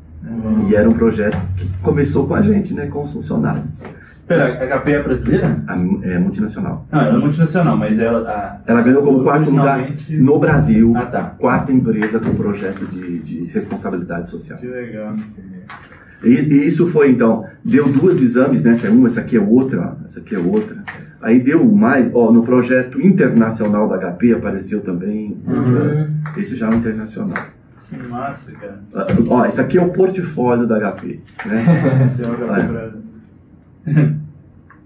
E era um projeto que começou com a gente, né, com os funcionários. Espera, a HP é brasileira? É multinacional. Não, ela é multinacional, mas ela ganhou como 4º lugar no Brasil, Ah, tá. 4ª empresa com projeto de responsabilidade social. Que legal. E isso foi, então, deu 2 exames, né? Essa é uma, essa aqui é outra, essa aqui é outra. Aí deu mais, no projeto internacional da HP apareceu também, esse já é o internacional. Que massa, cara. Esse aqui é o portfólio da HP, né?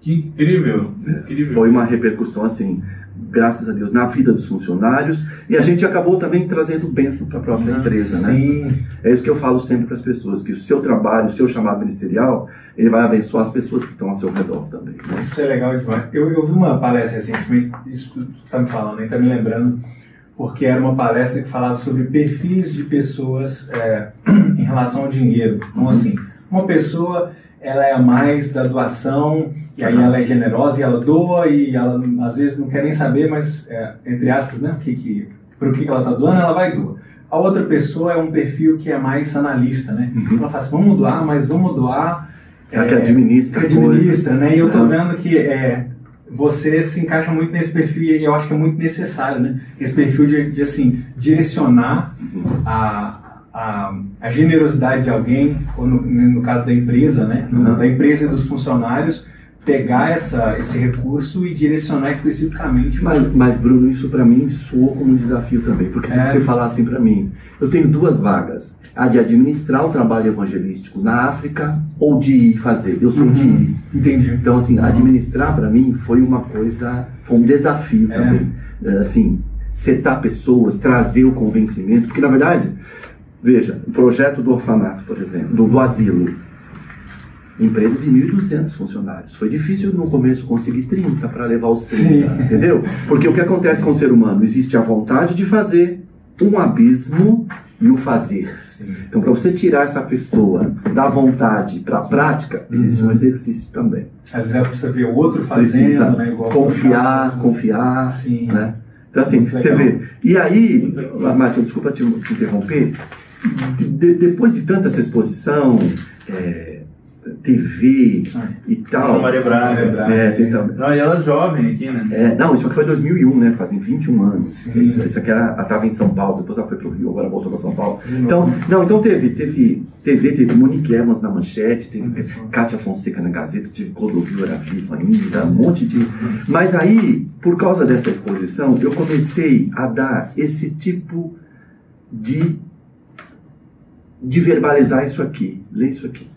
Que incrível, incrível. Foi uma repercussão, assim, graças a Deus, na vida dos funcionários, e a gente acabou também trazendo bênção para a própria empresa, sim. né? É isso que eu falo sempre para as pessoas, que o seu trabalho, o seu chamado ministerial, ele vai abençoar as pessoas que estão ao seu redor também, né? Isso é legal demais. Eu vi uma palestra recentemente, isso que você está me falando, está me lembrando, porque era uma palestra que falava sobre perfis de pessoas em relação ao dinheiro. Então, assim, uma pessoa, ela é mais da doação, e aí ela é generosa, e ela doa, e ela às vezes não quer nem saber, mas, entre aspas, né, para o que ela está doando, ela vai doar. A outra pessoa é um perfil que é mais analista, né? Ela fala assim, vamos doar, mas vamos doar... que administra, né? E eu tô vendo que você se encaixa muito nesse perfil, e eu acho que é muito necessário, né? Esse perfil de assim, direcionar a generosidade de alguém, ou no caso da empresa, né? Da empresa e dos funcionários, pegar esse recurso e direcionar especificamente. Mas Bruno, isso para mim soou como um desafio também, porque se você falar assim para mim, eu tenho 2 vagas, a de administrar o trabalho evangelístico na África ou de ir fazer, eu sou de ir. Entendi. Então, assim, administrar para mim foi um desafio também, assim, setar pessoas, trazer o convencimento, porque na verdade, veja, o projeto do orfanato, por exemplo, do asilo, empresa de 1.200 funcionários. Foi difícil no começo conseguir 30 para levar os 30, entendeu? Porque o que acontece com o ser humano? Existe a vontade de fazer, um abismo e o fazer. Sim. Então, para você tirar essa pessoa da vontade para a prática, existe um exercício também. Às vezes precisa ver o outro fazendo, né? Igual confiar, sim. Né? Então, assim, você vê. E aí, Márcio, desculpa te interromper, depois de tanta essa exposição, TV e tal. Ana Maria Braga. Tem também. Não, e ela é jovem aqui, né? Não, isso aqui foi 2001, né? Fazem 21 anos. Isso aqui ela estava em São Paulo, depois ela foi para o Rio, agora voltou para São Paulo. Então teve TV, teve Monique Evans na Manchete, teve Kátia Fonseca na Gazeta, teve Clodovil era viva ainda, um monte de... Mas aí, por causa dessa exposição, eu comecei a dar esse tipo de verbalizar isso aqui. Lê isso aqui.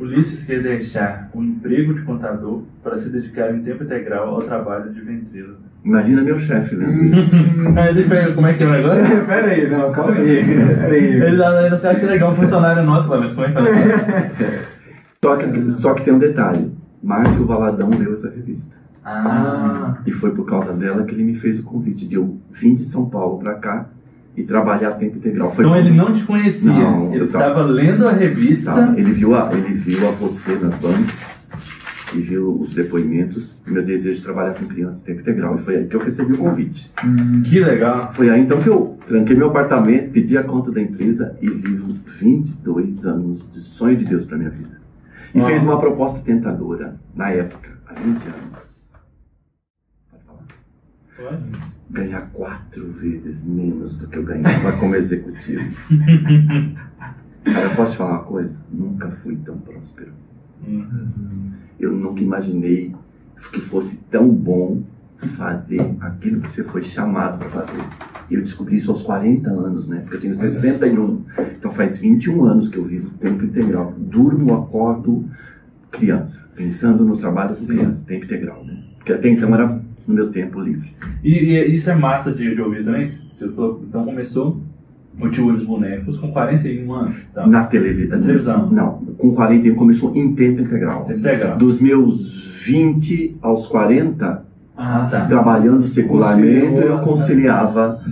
Ulisses quer deixar o emprego de contador para se dedicar em tempo integral ao trabalho de ventrilo. Imagina meu chefe, né? Ele fez, como é que é o negócio? Peraí, não, calma aí. Ele não sabe que legal um funcionário nosso, mas como é que Só que tem um detalhe. Márcio Valadão leu essa revista. E foi por causa dela que ele me fez o convite de eu vir de São Paulo para cá e trabalhar a tempo integral. Então ele não te conhecia, ele estava lendo a revista. Ele viu a você nas bancas e viu os depoimentos, e meu desejo de trabalhar com crianças a tempo integral. E foi aí que eu recebi o convite. Que legal. Foi aí então que eu tranquei meu apartamento, pedi a conta da empresa e vivo 22 anos de sonho de Deus para minha vida. E fez uma proposta tentadora, na época, há 20 anos. Pode falar? Pode. Ganhar 4 vezes menos do que eu ganhava como executivo. Cara, eu posso te falar uma coisa? Nunca fui tão próspero. Eu nunca imaginei que fosse tão bom fazer aquilo que você foi chamado para fazer. E eu descobri isso aos 40 anos, né? Porque eu tenho 61. Então faz 21 anos que eu vivo tempo integral. Durmo, acordo, criança. Pensando no trabalho com criança, tempo integral, né? Porque até então era no meu tempo livre. E isso é massa de ouvir também? Você falou, então começou o Tio dos Bonecos com 41 anos. Tá? Na televisão? Não, com 41 começou em tempo integral. Tempo integral. Dos meus 20 aos 40, tá. trabalhando secularmente, eu conciliava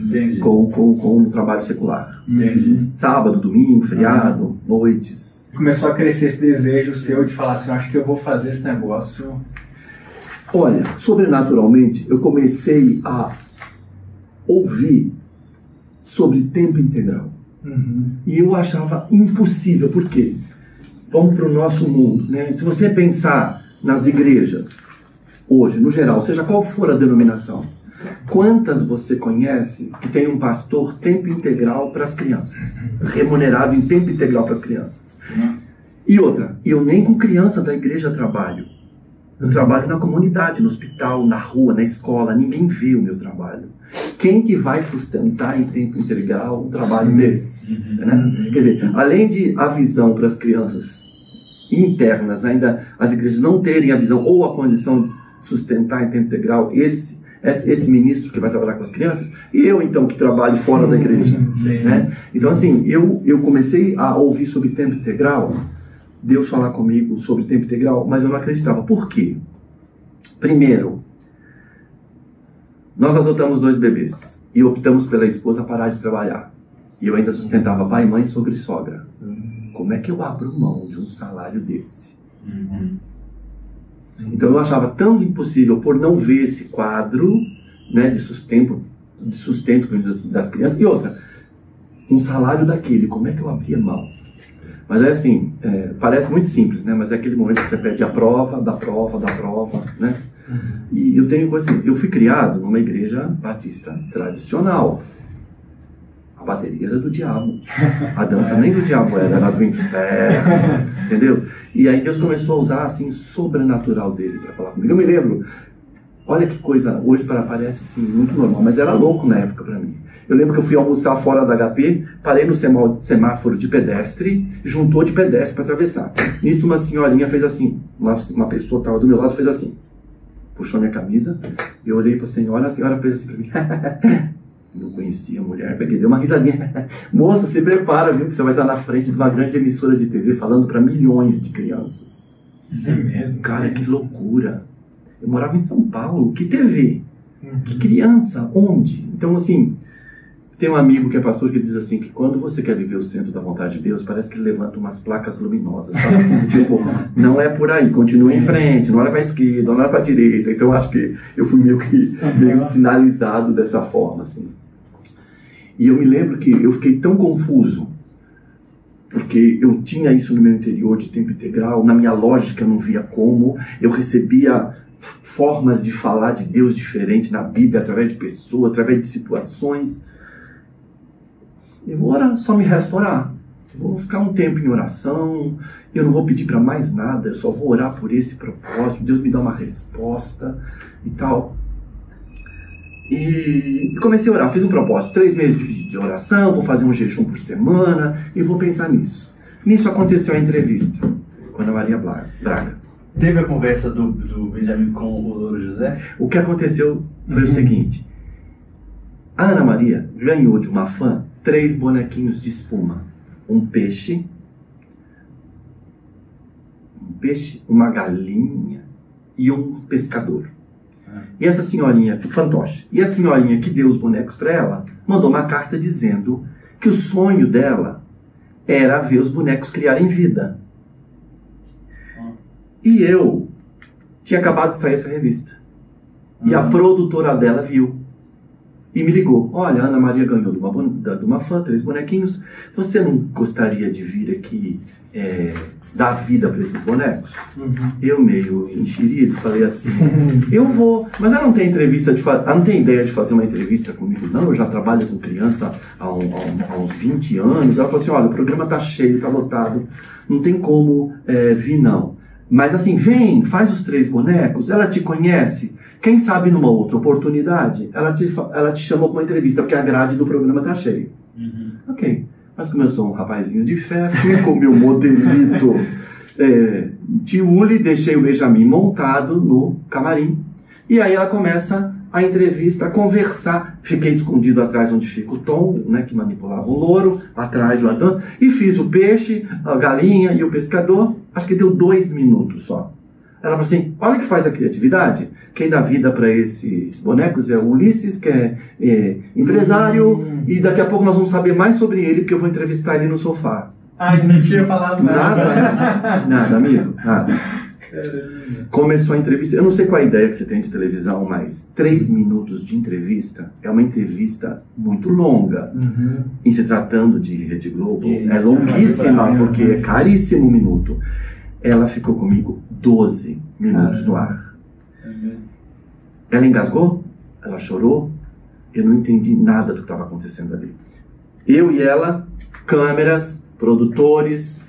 com o trabalho secular. Entendi. Sábado, domingo, feriado, noites. Começou a crescer esse desejo seu de falar assim, acho que eu vou fazer esse negócio. Olha, sobrenaturalmente, eu comecei a ouvir sobre tempo integral. E eu achava impossível, por quê? Vamos para o nosso mundo, né? Se você pensar nas igrejas, hoje, no geral, seja qual for a denominação, quantas você conhece que tem um pastor tempo integral para as crianças? Remunerado em tempo integral para as crianças. E outra, eu nem com criança da igreja trabalho. Eu trabalho na comunidade, no hospital, na rua, na escola. Ninguém vê o meu trabalho. Quem que vai sustentar em tempo integral um trabalho desse? Né? Quer dizer, além de a visão para as crianças internas, ainda as igrejas não terem a visão ou a condição de sustentar em tempo integral esse ministro que vai trabalhar com as crianças, e eu então que trabalho fora da igreja. Né? Então assim, eu comecei a ouvir sobre tempo integral, Deus falar comigo sobre tempo integral, mas eu não acreditava. Por quê? Primeiro, nós adotamos 2 bebês e optamos pela esposa parar de trabalhar. E eu ainda sustentava pai, mãe, sogro e sogra. Como é que eu abro mão de um salário desse? Então eu achava tão impossível por não ver esse quadro, né, de sustento das crianças. E outra, um salário daquele, como é que eu abria mão? Mas é assim, parece muito simples, né? Mas é aquele momento que você pede a prova, da prova, né? E eu tenho coisa assim, eu fui criado numa igreja batista tradicional. A bateria era do diabo. A dança nem do diabo era do inferno. Entendeu? E aí Deus começou a usar assim, sobrenatural dele para falar comigo. Eu me lembro, olha que coisa, hoje parece assim, muito normal, mas era louco na época para mim. Eu lembro que eu fui almoçar fora da HP, parei no semáforo de pedestre, juntou de pedestre para atravessar. Nisso uma senhorinha fez assim, uma pessoa estava do meu lado, fez assim, puxou minha camisa, eu olhei para a senhora fez assim para mim. Não conhecia a mulher, peguei, deu uma risadinha. Moça, se prepara, viu, que você vai estar na frente de uma grande emissora de TV falando para milhões de crianças. É mesmo? Cara, que loucura. Eu morava em São Paulo, que TV? Que criança? Onde? Então, assim, tem um amigo que é pastor que diz assim, que quando você quer viver o centro da vontade de Deus, parece que ele levanta umas placas luminosas, sabe? Assim, tipo, não é por aí, continua em frente, não olha para a esquerda, não olha para a direita. Então, acho que eu fui meio sinalizado dessa forma, assim. E eu me lembro que eu fiquei tão confuso, porque eu tinha isso no meu interior de tempo integral, na minha lógica eu não via como, eu recebia formas de falar de Deus diferente na Bíblia, através de pessoas, através de situações. Eu vou orar, só me resta orar. Eu vou ficar um tempo em oração, eu não vou pedir para mais nada, eu só vou orar por esse propósito, Deus me dá uma resposta e tal. E comecei a orar, fiz um propósito, 3 meses de oração, vou fazer um jejum por semana e vou pensar nisso. Nisso aconteceu a entrevista com a Ana Maria Braga. Teve a conversa do Benjamin com o Louro José? O que aconteceu foi o seguinte, a Ana Maria ganhou de uma fã 3 bonequinhos de espuma, um peixe, uma galinha e um pescador. E essa senhorinha, fantoche, e a senhorinha que deu os bonecos para ela, mandou uma carta dizendo que o sonho dela era ver os bonecos criarem vida. E eu tinha acabado de sair essa revista. E a produtora dela viu. E me ligou. Olha, a Ana Maria ganhou de uma fã 3 bonequinhos. Você não gostaria de vir aqui dar vida para esses bonecos? Eu meio enxerido, falei assim, eu vou. Mas ela não tem ela não tem ideia de fazer uma entrevista comigo, não. Eu já trabalho com criança há uns 20 anos. Ela falou assim, olha, o programa tá cheio, tá lotado, não tem como vir, não. Mas assim, vem, faz os 3 bonecos, ela te conhece. Quem sabe numa outra oportunidade, ela te chama para uma entrevista, porque a grade do programa tá cheia. Ok. Mas como eu sou um rapazinho de fé, fui com o meu modelito Tiuli, deixei o Benjamin montado no camarim. E aí ela começa a entrevista, a conversar. Fiquei escondido atrás onde fica o Tom, né, que manipulava o louro, atrás lá dentro. E fiz o peixe, a galinha e o pescador. Acho que deu 2 minutos só. Ela falou assim, olha o que faz a criatividade. Quem dá vida para esses bonecos é o Ulisses, que é empresário, e daqui a pouco nós vamos saber mais sobre ele, porque eu vou entrevistar ele no sofá. Ai, não tinha falado nada. Nada, amigo, nada. Começou a entrevista, eu não sei qual a ideia que você tem de televisão, mas 3 minutos de entrevista é uma entrevista muito longa. Em se tratando de Rede Globo, é longuíssima, porque é caríssimo um minuto. Ela ficou comigo 12 minutos no ar. Ela engasgou, ela chorou, eu não entendi nada do que estava acontecendo ali. Eu e ela, câmeras, produtores,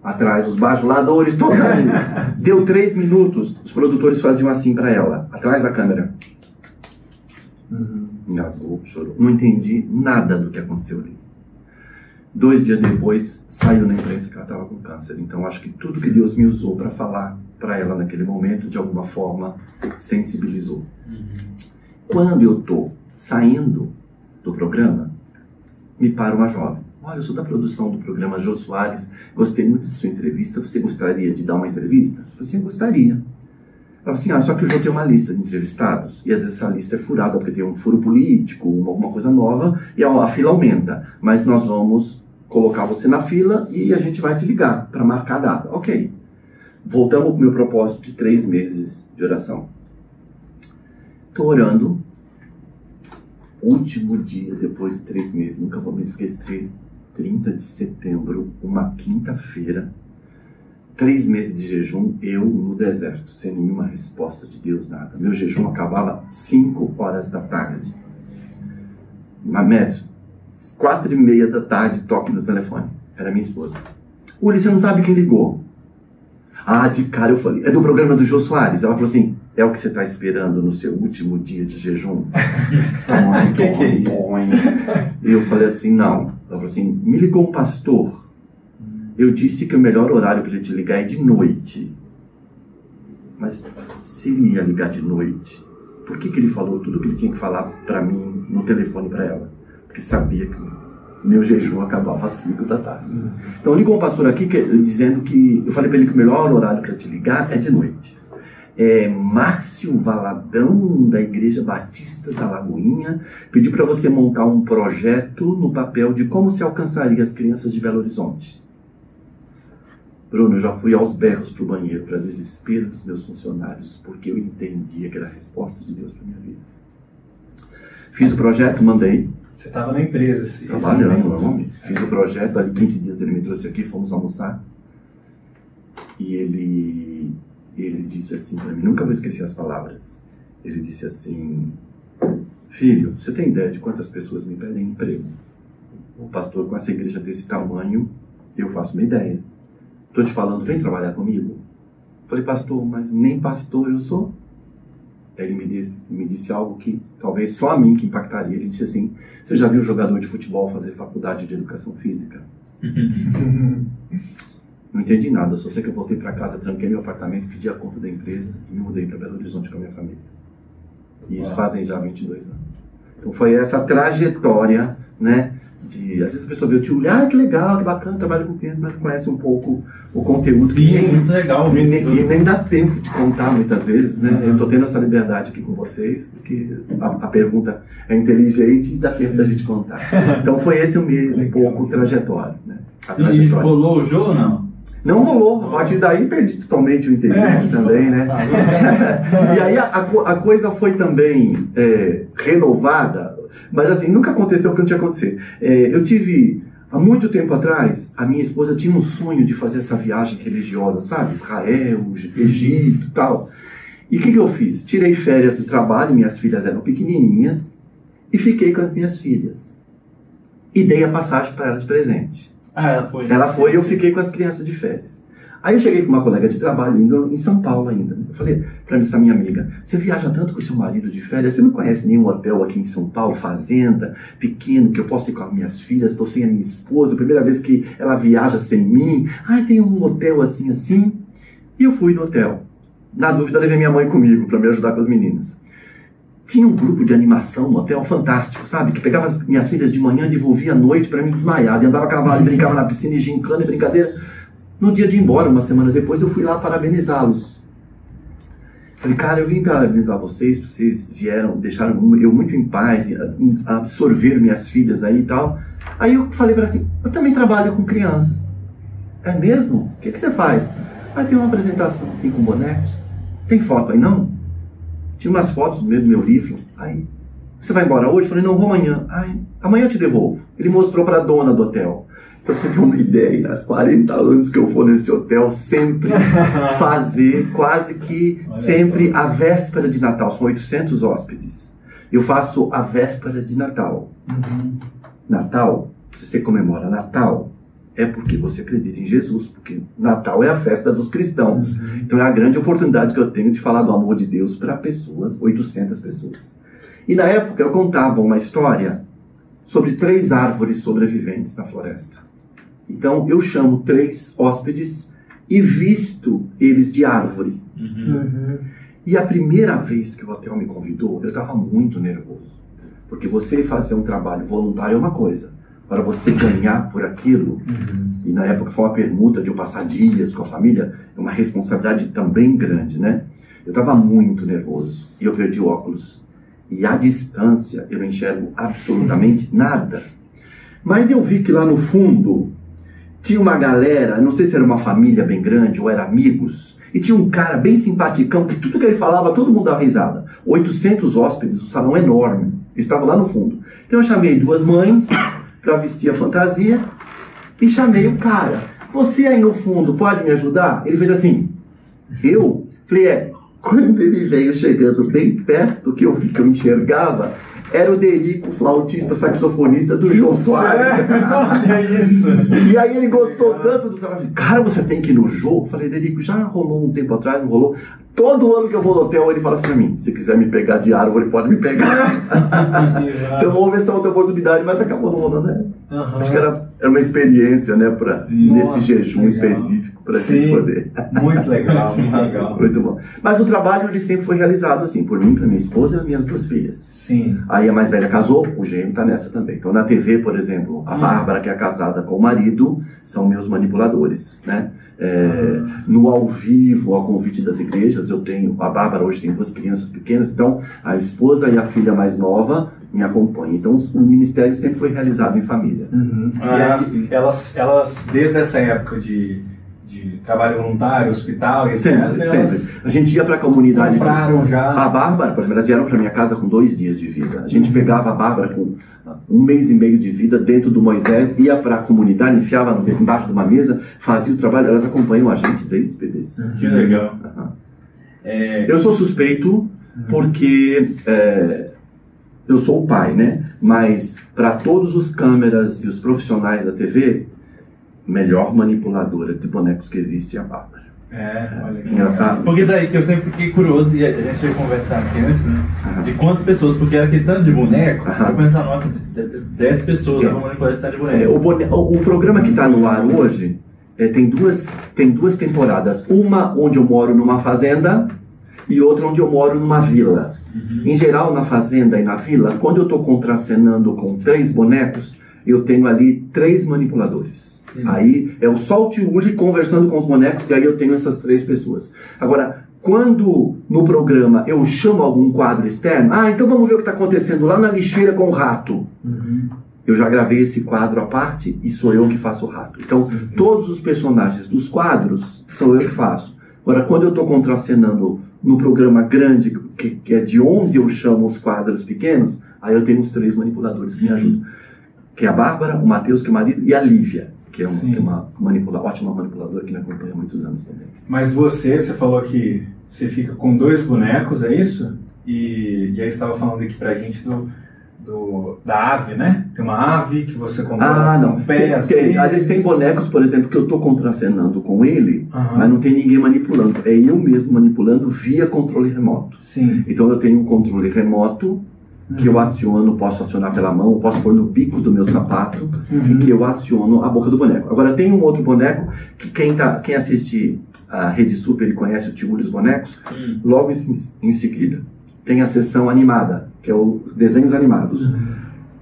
atrás os bajuladores, todos ali. Deu 3 minutos, os produtores faziam assim para ela, atrás da câmera. Engasgou, chorou. Não entendi nada do que aconteceu ali. 2 dias depois, saiu na imprensa que ela estava com câncer. Então, acho que tudo que Deus me usou para falar para ela naquele momento, de alguma forma, sensibilizou. Quando eu estou saindo do programa, me para uma jovem. Olha, eu sou da produção do programa Jô Soares, gostei muito de sua entrevista, você gostaria de dar uma entrevista? Eu falei assim, eu gostaria. Ela falou assim, só que o Jô tem uma lista de entrevistados, e às vezes essa lista é furada, porque tem um furo político, alguma coisa nova, e a fila aumenta. Mas nós vamos colocar você na fila e a gente vai te ligar para marcar a data. Ok. Voltamos para o meu propósito de 3 meses de oração. Estou orando. Último dia, depois de 3 meses, nunca vou me esquecer, 30 de setembro, uma quinta-feira, 3 meses de jejum, eu no deserto, sem nenhuma resposta de Deus, nada. Meu jejum acabava 5 horas da tarde. Mamed, 4h30 da tarde, toque no telefone. Era minha esposa. Ulisses, você não sabe quem ligou? De cara eu falei, é do programa do Jô Soares. Ela falou assim, é o que você está esperando no seu último dia de jejum? Eu falei assim, não. Ela falou assim, me ligou um pastor. Eu disse que o melhor horário para ele te ligar é de noite. Mas se ele ia ligar de noite, por que ele falou tudo que ele tinha que falar para mim no telefone para ela? Porque sabia que meu jejum acabava às 5 da tarde. Então ligou um pastor aqui dizendo que... Eu falei para ele que o melhor horário para te ligar é de noite. Márcio Valadão, da Igreja Batista da Lagoinha, pediu para você montar um projeto no papel de como se alcançaria as crianças de Belo Horizonte. Bruno, eu já fui aos berros para o banheiro, para desespero dos meus funcionários, porque eu entendia que era a resposta de Deus para minha vida. Fiz o projeto, mandei. Você estava na empresa, assim. Trabalhando, fiz o projeto, ali 15 dias ele me trouxe aqui, fomos almoçar. E ele disse assim para mim, nunca vou esquecer as palavras. Ele disse assim, filho, você tem ideia de quantas pessoas me pedem emprego? O pastor, com essa igreja desse tamanho, eu faço uma ideia. Estou te falando, vem trabalhar comigo. Falei, pastor, mas nem pastor eu sou. Ele me disse algo que talvez só a mim que impactaria. Ele disse assim, você já viu um jogador de futebol fazer faculdade de educação física? Não entendi nada, só sei que eu voltei para casa, tranquei meu apartamento, pedi a conta da empresa e me mudei para Belo Horizonte com a minha família. E isso fazem já 22 anos. Então foi essa trajetória, né? Às vezes a pessoa vê o tio, que legal, que bacana, trabalha com crianças, mas conhece um pouco o conteúdo. Sim, é muito legal. E nem dá tempo de contar muitas vezes, né? Eu estou tendo essa liberdade aqui com vocês, porque a pergunta é inteligente e dá tempo da gente contar. Então foi esse um pouco trajetória, né? E rolou o jogo ou não? Não rolou, a partir daí perdi totalmente o interesse também, né? E aí a coisa foi também renovada, mas assim, nunca aconteceu o que não tinha acontecido. Eu tive, há muito tempo atrás, a minha esposa tinha um sonho de fazer essa viagem religiosa, sabe? Israel, Egito e tal. E o que eu fiz? Tirei férias do trabalho, minhas filhas eram pequenininhas, e fiquei com as minhas filhas. E dei a passagem para elas de presente. Ela foi. Ela foi e eu fiquei com as crianças de férias. Aí eu cheguei com uma colega de trabalho, indo em São Paulo ainda. Eu falei para essa minha amiga, você viaja tanto com o seu marido de férias, você não conhece nenhum hotel aqui em São Paulo, fazenda, pequeno, que eu posso ir com as minhas filhas, estou sem a minha esposa, primeira vez que ela viaja sem mim. Ah, tem um hotel assim, assim. E eu fui no hotel. Na dúvida, levei minha mãe comigo para me ajudar com as meninas. Tinha um grupo de animação no hotel fantástico, sabe? Que pegava as minhas filhas de manhã, devolvia à noite para mim desmaiar. E andava a cavalo, e brincava na piscina, e gincana e brincadeira. No dia de ir embora, uma semana depois, eu fui lá parabenizá-los. Falei, cara, eu vim parabenizar vocês vieram, deixaram eu muito em paz, absorveram minhas filhas aí e tal. Aí eu falei para ela assim, eu também trabalho com crianças. É mesmo? O que você faz? Aí tem uma apresentação assim com bonecos. Tem foto aí, não? Tinha umas fotos no meio do meu livro. Aí, você vai embora hoje? Eu falei, não, vou amanhã. Aí, amanhã eu te devolvo. Ele mostrou para a dona do hotel. Então, pra você ter uma ideia, há 40 anos que eu vou nesse hotel, sempre fazer, quase que sempre a véspera de Natal. São 800 hóspedes. Eu faço a véspera de Natal. Natal, se você comemora Natal, é porque você acredita em Jesus, porque Natal é a festa dos cristãos. Então é a grande oportunidade que eu tenho de falar do amor de Deus para pessoas, 800 pessoas. E na época eu contava uma história sobre 3 árvores sobreviventes na floresta. Então eu chamo 3 hóspedes e visto eles de árvore. E a primeira vez que o hotel me convidou, eu estava muito nervoso. Porque você fazer um trabalho voluntário é uma coisa. Para você ganhar por aquilo, e na época foi uma permuta de eu passar dias com a família, é uma responsabilidade também grande, né? Eu estava muito nervoso e eu perdi o óculos. E à distância eu não enxergo absolutamente nada. Mas eu vi que lá no fundo tinha uma galera, não sei se era uma família bem grande ou era amigos, e tinha um cara bem simpaticão que tudo que ele falava, todo mundo dava risada. 800 hóspedes, um salão enorme, eles estavam lá no fundo. Então eu chamei 2 mães para vestir a fantasia e chamei o cara. Você aí no fundo pode me ajudar? Ele fez assim. Eu falei, Quando ele veio chegando bem perto, que eu vi que eu enxergava, era o Derico, flautista, saxofonista do Jô Soares. Olha isso! E aí ele gostou tanto do trabalho. Cara, você tem que ir no Jô? Eu falei, Derico, já rolou um tempo atrás, não rolou? Todo ano que eu vou no hotel, ele fala assim pra mim, se quiser me pegar de árvore, pode me pegar. Então vamos ver se é outra oportunidade, mas acabou não rolando, né? Acho que era uma experiência, né, nesse jejum específico, pra gente poder. Muito legal, muito legal. Muito bom. Mas o trabalho, ele sempre foi realizado assim, por mim, pra minha esposa e as minhas 2 filhas. Sim. Aí a mais velha casou, o gêmeo tá nessa também. Então na TV, por exemplo, a Bárbara, que é casada com o marido, são meus manipuladores, né? No ao vivo, ao convite das igrejas, eu tenho, a Bárbara hoje tem 2 crianças pequenas, então a esposa e a filha mais nova me acompanham. Então o ministério sempre foi realizado em família. E aí, elas, desde essa época de trabalho voluntário, hospital, etc. Sempre. A gente ia para a comunidade. Compraram já. A Bárbara, por exemplo, elas vieram para minha casa com 2 dias de vida. A gente pegava a Bárbara com 1 mês e meio de vida dentro do Moisés, ia para a comunidade, enfiava embaixo de uma mesa, fazia o trabalho. Elas acompanham a gente desde bebês. Que legal. Eu sou suspeito porque eu sou o pai, né? Mas para todos os câmeras e os profissionais da TV, melhor manipuladora de bonecos que existe é a Bárbara. Olha que engraçado. Porque daí que eu sempre fiquei curioso, e a gente ia conversar aqui antes, né? De quantas pessoas, porque era aquele tanto de boneco, eu pensava, nossa, 10 pessoas vão manipular esse tanto de boneco. O programa que está no ar hoje tem duas temporadas. Uma onde eu moro numa fazenda e outra onde eu moro numa vila. Em geral, na fazenda e na vila, quando eu estou contracenando com 3 bonecos, eu tenho ali 3 manipuladores. Sim. Aí é o Sol e o Uli conversando com os bonecos, e aí eu tenho essas 3 pessoas. Agora, quando no programa eu chamo algum quadro externo, então vamos ver o que está acontecendo lá na lixeira com o rato. Eu já gravei esse quadro à parte e sou eu que faço o rato. Então, todos os personagens dos quadros sou eu que faço. Agora, quando eu estou contracenando no programa grande, que é de onde eu chamo os quadros pequenos, aí eu tenho os 3 manipuladores que me ajudam. Que é a Bárbara, o Matheus, que é o marido, e a Lívia, que é uma ótima manipuladora que me acompanha há muitos anos também. Mas você falou que você fica com 2 bonecos, é isso? E aí você estava falando aqui pra gente da ave, né? Tem uma ave que você Ah, não. com o pé, Às vezes tem bonecos, por exemplo, que eu estou contracenando com ele, Aham. mas não tem ninguém manipulando. É eu mesmo manipulando via controle remoto. Sim. Então eu tenho um controle remoto que eu aciono, posso acionar pela mão, posso pôr no bico do meu sapato e que eu aciono a boca do boneco. Agora tem um outro boneco que quem assiste a Rede Super e conhece o Tio dos Bonecos, logo em seguida tem a sessão animada, que é o desenhos animados,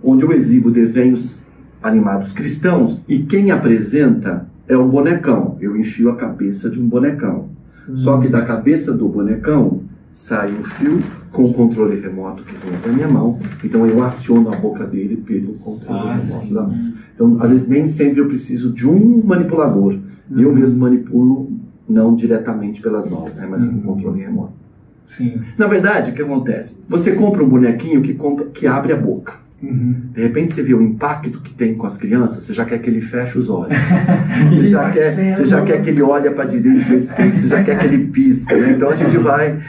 onde eu exibo desenhos animados cristãos e quem apresenta é um bonecão. Eu enfio a cabeça de um bonecão. Só que da cabeça do bonecão sai um fio com o controle remoto que vem da minha mão. Então eu aciono a boca dele pelo controle remoto da mão. Então, às vezes, nem sempre eu preciso de um manipulador. Eu mesmo manipulo, não diretamente pelas mãos, né, mas com o controle remoto. Sim. Na verdade, o que acontece? Você compra um bonequinho que abre a boca. De repente você vê o impacto que tem com as crianças, você já quer que ele feche os olhos. Você já quer que ele olhe para a direita, você já quer que ele pisca, né? Então a gente vai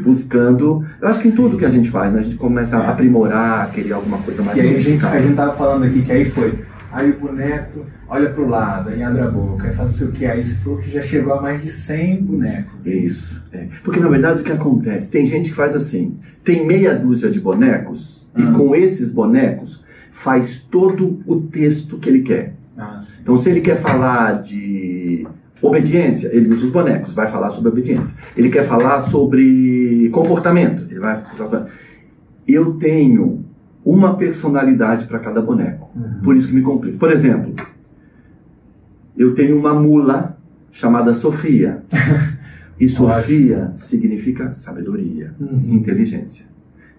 buscando. Eu acho que em tudo que a gente faz, né? A gente começa a aprimorar, querer alguma coisa mais. E aí a gente tava falando aqui que aí foi. Aí o boneco olha pro lado, aí abre a boca, aí faz não sei o que. Aí você falou que já chegou a mais de 100 bonecos. Isso. É. Porque na verdade o que acontece? Tem gente que faz assim: tem meia dúzia de bonecos. E com esses bonecos faz todo o texto que ele quer. Então se ele quer falar de obediência, ele usa os bonecos, vai falar sobre obediência. Ele quer falar sobre comportamento, ele vai usar. Eu tenho uma personalidade para cada boneco. Por isso que me complica. Por exemplo, eu tenho uma mula chamada Sofia. E Sofia significa sabedoria, inteligência.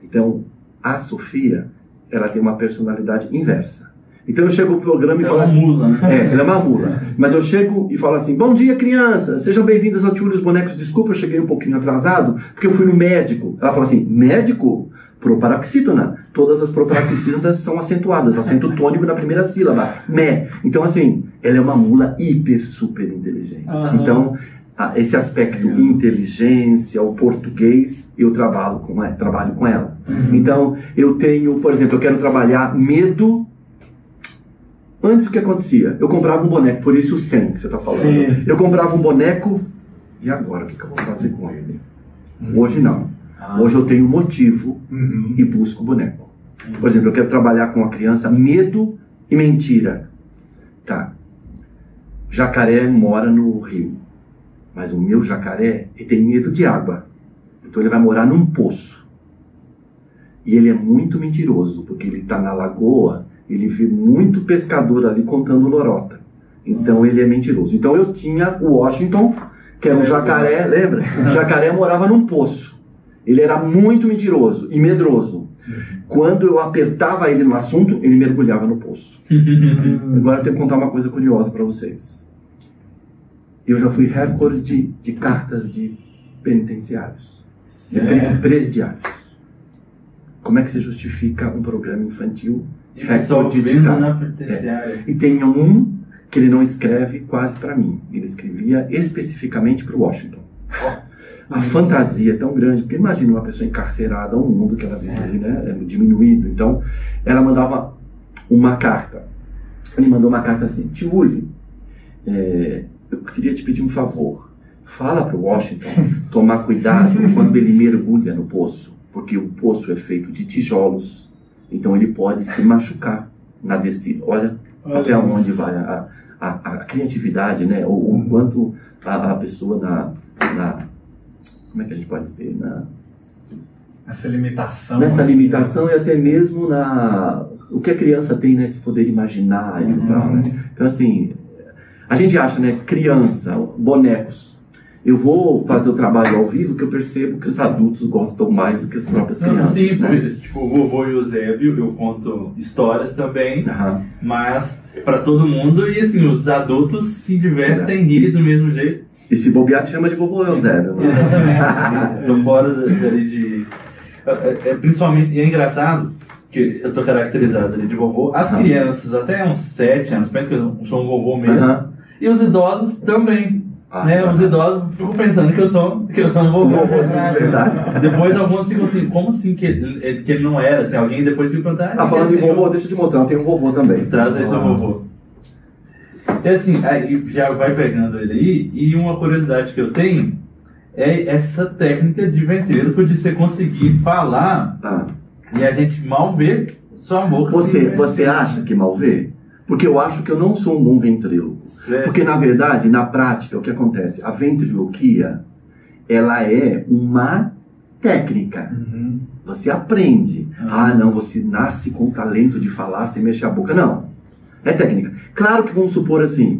Então, a Sofia, ela tem uma personalidade inversa. Então eu chego no programa e falo assim... Ela é uma mula, né? Ela é uma mula. Mas eu chego e falo assim: bom dia, crianças, sejam bem-vindas ao Tio dos Bonecos. Desculpa, eu cheguei um pouquinho atrasado, porque eu fui no médico. Ela fala assim: médico? Proparoxítona. Todas as proparoxítonas são acentuadas, acento tônico na primeira sílaba. Mé. Então assim, ela é uma mula hiper, super inteligente. Então... esse aspecto inteligência, o português, eu trabalho com ela. Então, eu tenho, por exemplo, eu quero trabalhar medo. Antes o que acontecia? Eu comprava um boneco, por isso o 100 que você está falando. Sim. Eu comprava um boneco, e agora, o que eu vou fazer com ele? Hoje não. Hoje eu tenho motivo e busco o boneco. Por exemplo, eu quero trabalhar com a criança medo e mentira. Tá. Jacaré mora no rio. Mas o meu jacaré, ele tem medo de água. Então ele vai morar num poço. E ele é muito mentiroso, porque ele está na lagoa, ele vê muito pescador ali contando lorota. Então ele é mentiroso. Então eu tinha o Washington, que era um jacaré, lembra? O jacaré morava num poço. Ele era muito mentiroso e medroso. Quando eu apertava ele no assunto, ele mergulhava no poço. Agora eu tenho que contar uma coisa curiosa para vocês. Eu já fui recorde de cartas de penitenciários, de presidiários. Como é que se justifica um programa infantil recorde de cartas? E tem um que ele não escreve quase para mim, ele escrevia especificamente para o Washington. A fantasia é tão grande, porque imagina uma pessoa encarcerada, um mundo que ela vive ali, né, é diminuído. Então, ela mandava uma carta. Ele mandou uma carta assim: Tio Uli, eu queria te pedir um favor. Fala para o Washington tomar cuidado quando ele mergulha no poço, porque o poço é feito de tijolos, então ele pode se machucar na descida. Olha até onde vai a criatividade, né? Ou o quanto a pessoa como é que a gente pode dizer? Essa limitação. Nessa limitação e até mesmo o que a criança tem, né? Esse poder imaginário e tal, né? Então assim... A gente acha, né, criança, bonecos. Eu vou fazer o trabalho ao vivo que eu percebo que os adultos gostam mais do que as próprias crianças. Sim, né? Tipo, o vovô Eusébio, eu conto histórias também, mas para todo mundo, e assim, os adultos se divertem e rir do mesmo jeito. E se bobear, te chama de vovô Eusébio. Né? Exatamente. Estou fora ali de... principalmente, e é engraçado, que eu tô caracterizado ali de vovô. As crianças, até uns 7 anos, pensa que eu sou um vovô mesmo. E os idosos também. Os idosos ficam pensando que eu sou um vovô. Verdade. Depois alguns ficam assim, como assim que ele não era? Assim, alguém depois fica perguntando. Falando em vovô, deixa eu te mostrar, eu tenho um vovô também. Traz aí seu vovô. E assim, aí já vai pegando ele aí, e uma curiosidade que eu tenho é essa técnica de ventríloco, de você conseguir falar e a gente mal vê sua boca. Você acha que mal vê? Porque eu acho que eu não sou um bom ventríloco. Porque, na verdade, na prática, o que acontece? A ventriloquia, ela é uma técnica. Você aprende. Não, você nasce com o talento de falar sem mexer a boca. Não. É técnica. Claro que vamos supor assim,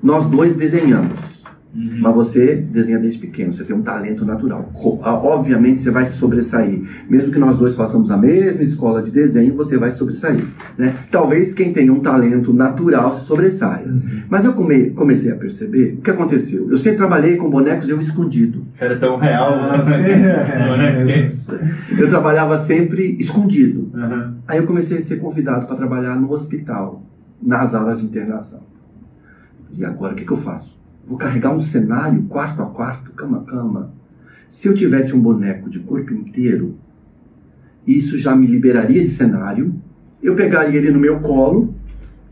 nós dois desenhamos. Mas você desenha desde pequeno, você tem um talento natural. Obviamente você vai se sobressair. Mesmo que nós dois façamos a mesma escola de desenho, você vai se sobressair, né? Talvez quem tenha um talento natural se sobressaia. Mas eu comecei a perceber o que aconteceu. Eu sempre trabalhei com bonecos eu escondido. Era tão real. Eu trabalhava sempre escondido. Aí eu comecei a ser convidado para trabalhar no hospital, nas alas de internação. E agora o que eu faço? Vou carregar um cenário, quarto a quarto, cama a cama. Se eu tivesse um boneco de corpo inteiro, isso já me liberaria de cenário. Eu pegaria ele no meu colo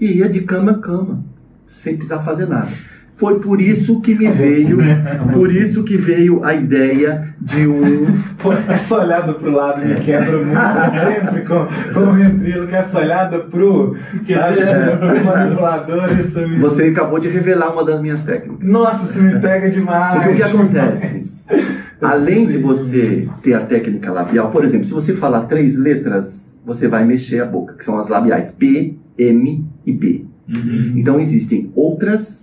e ia de cama a cama, sem precisar fazer nada. Foi por isso que me veio, a ideia de um... Essa olhada pro lado me quebra muito sempre com o ventríloco, essa olhada pro manipulador, isso me... Você acabou de revelar uma das minhas técnicas. Nossa, isso me pega demais. Porque o que acontece? Além de você ter a técnica labial, por exemplo, se você falar 3 letras, você vai mexer a boca, que são as labiais P, M e B. Então existem outras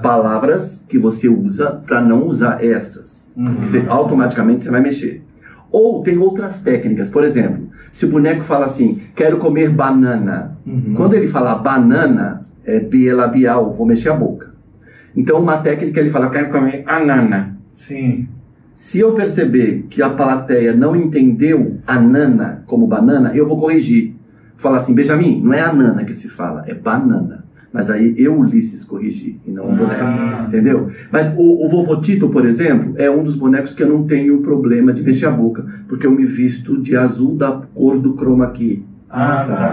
palavras que você usa para não usar essas. Automaticamente você vai mexer. Ou tem outras técnicas. Por exemplo, se o boneco fala assim, quero comer banana. Quando ele falar banana, é B labial, vou mexer a boca. Então uma técnica ele fala, quero comer anana. Sim. Se eu perceber que a plateia não entendeu anana como banana, eu vou corrigir. Falar assim, Benjamin, não é anana que se fala, é banana. Mas aí eu, Ulisses, corrigi, e não o boneco, entendeu? Mas o Vovô Tito, por exemplo, é um dos bonecos que eu não tenho problema de mexer a boca, porque eu me visto de azul da cor do chroma key.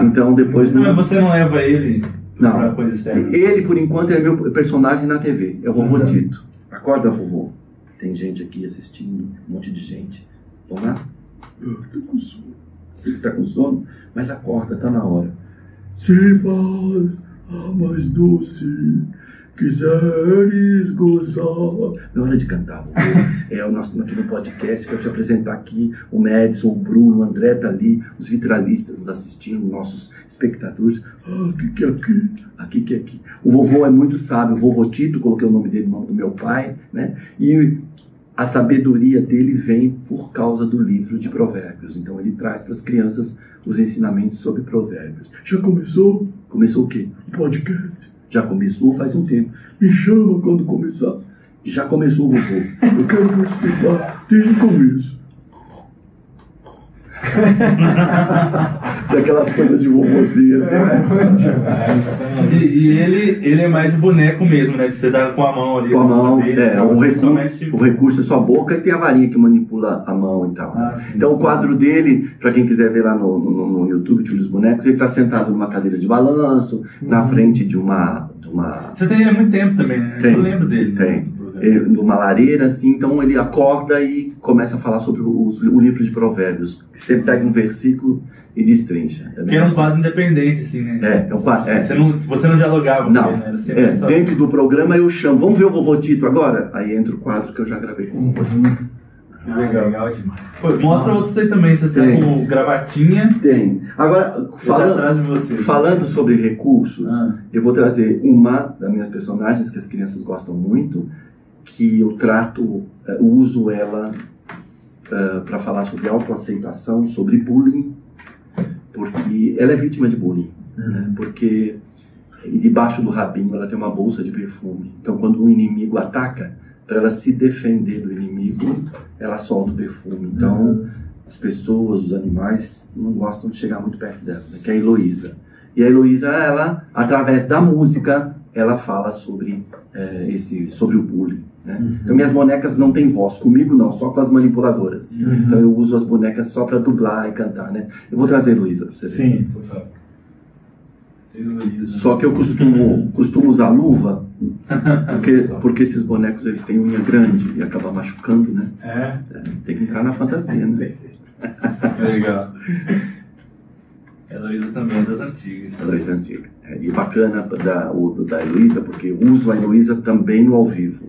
Então depois... Mas você não leva ele pra não. Coisa externa? Ele, por enquanto, é meu personagem na TV, é o Vovô Tito. Acorda, vovô. Tem gente aqui assistindo, um monte de gente. Vamos lá? Eu tô com sono. Sei que você tá com sono, mas acorda, tá na hora. Se mais... mais doce, quiseres gozar. Não é hora de cantar, vovô. É o nosso aqui no podcast que eu te apresentar aqui o Madison, o Bruno, o André tá ali, os vitralistas nos assistindo, nossos espectadores. Aqui que é aqui, aqui que é aqui. O vovô é muito sábio, o Vovô Tito, coloquei o nome dele no nome do meu pai, né? E a sabedoria dele vem por causa do livro de provérbios. Então ele traz para as crianças os ensinamentos sobre provérbios. Já começou? Começou o quê? O podcast. Já começou faz um tempo. Me chama quando começar. Já começou, vovô. Eu quero participar desde o começo. Aquelas coisas de vovôzinho assim. E ele é mais boneco mesmo, né? Você dá com a mão ali. Com a mão, vez, o recurso é sua boca e tem a varinha que manipula a mão e tal. Então o quadro dele, pra quem quiser ver lá no YouTube, Tio dos Bonecos, ele tá sentado numa cadeira de balanço, na frente de uma... Você tem ele há muito tempo também, né? Eu lembro dele. Tem. Numa lareira, assim, então ele acorda e começa a falar sobre o livro de provérbios. Você pega um versículo e destrincha. Que era um quadro independente, assim, né? É um quadro. Você não dialogava com ele, né? Era sempre só... Dentro do programa eu chamo, vamos ver o Vovô Tito agora? Aí entra o quadro que eu já gravei com o Legal demais. Pô, mostra outros aí também, você tem com gravatinha. Tem. Agora, falando sobre recursos, eu vou trazer uma das minhas personagens que as crianças gostam muito, que eu uso ela para falar sobre autoaceitação, sobre bullying, porque ela é vítima de bullying, né? Porque debaixo do rabinho ela tem uma bolsa de perfume. Então quando um inimigo ataca, para ela se defender do inimigo, ela solta o perfume. Então as pessoas, os animais não gostam de chegar muito perto dela, né? Que é a Heloísa. E a Heloísa, ela, através da música, ela fala sobre sobre o bullying, né? Então minhas bonecas não têm voz, comigo não, só com as manipuladoras. Então eu uso as bonecas só para dublar e cantar, né? Eu vou trazer a Heloísa para você ver. Sim, por favor. Só que eu costumo usar luva, porque esses bonecos eles têm unha grande e acaba machucando, né? Tem que entrar na fantasia, né? Legal. A Heloísa também é das antigas. Heloísa antiga. E bacana da Heloísa, porque eu uso a Heloísa também no ao vivo.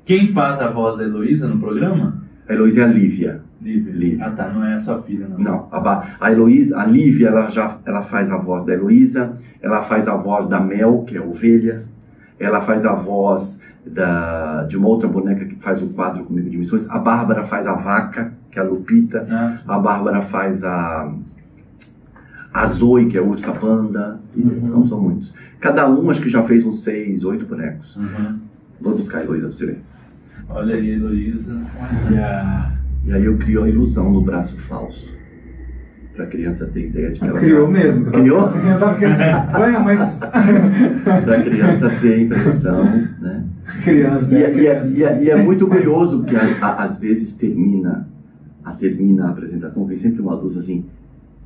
Quem faz a voz da Heloísa no programa? A Heloísa é a Lívia. Lívia. Ah tá, não é a sua filha, não. Não, a Heloísa, a Lívia, ela faz a voz da Heloísa, ela faz a voz da Mel, que é a ovelha, ela faz a voz de uma outra boneca que faz o quadro comigo de missões, a Bárbara faz a vaca, que é a Lupita, a Bárbara faz a Zoe, que é a ursa panda, então são muitos. Cada um acho que já fez uns 6, 8 bonecos. Vou buscar a Heloísa pra você ver. Olha aí a Heloísa. E aí eu crio a ilusão no braço falso. Pra criança ter ideia de que ela criou mesmo. Criou? Eu tava assim, mas... Pra criança ter a impressão, né? Criança. E é muito curioso que às vezes termina a apresentação, vem sempre uma luz assim,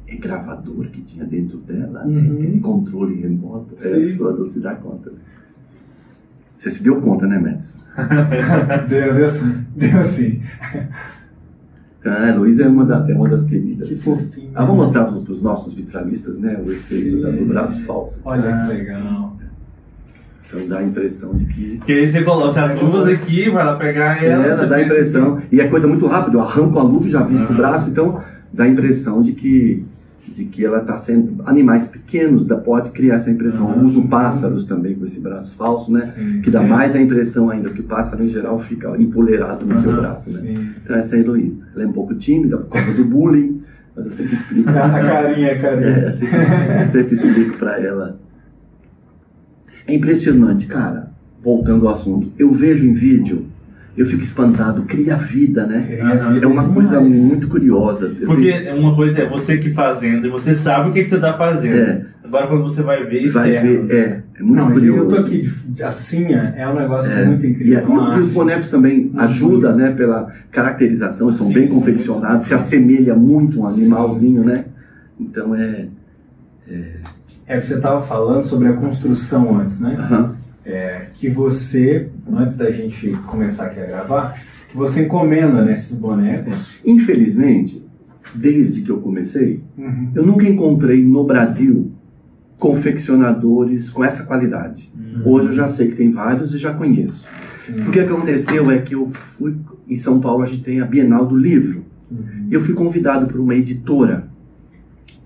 é gravador que tinha dentro dela, é controle remoto, a pessoa não se dá conta. Você se deu conta, né, Médici? Deu sim. A Heloísa é uma das queridas. Que fofinho. Vamos mostrar para os nossos vitralistas, né, o efeito do braço falso. Olha que legal. Então dá a impressão de que... Que aí você coloca as luvas aqui, vai lá pegar ela. Ela dá a impressão. E é coisa muito rápida, eu arranco a luva e já visto o braço, então dá a impressão de que ela está sendo... Animais pequenos pode criar essa impressão. Eu uso pássaros também com esse braço falso, né? Que dá mais a impressão ainda, que o pássaro em geral fica empoleirado no seu braço, né? Então essa é a Heloísa. Ela é um pouco tímida por causa do bullying, mas eu sempre explico. A carinha. Eu sempre explico para ela. É impressionante, cara. Voltando ao assunto. Eu vejo em vídeo, eu fico espantado, cria vida, né? É uma coisa muito curiosa. Porque uma coisa é você que fazendo, e você sabe o que você está fazendo. Agora quando você vai ver, é muito curioso. Eu tô aqui, assim, é um negócio muito incrível. E os bonecos também ajudam, né, pela caracterização, eles são bem confeccionados, se assemelha muito um animalzinho, né? Então você estava falando sobre a construção antes, né? Que você, antes da gente começar aqui a gravar, que você encomenda nesses bonecos. Infelizmente, desde que eu comecei, eu nunca encontrei no Brasil confeccionadores com essa qualidade. Hoje eu já sei que tem vários e já conheço. O que aconteceu é que eu fui... Em São Paulo a gente tem a Bienal do Livro. Eu fui convidado por uma editora.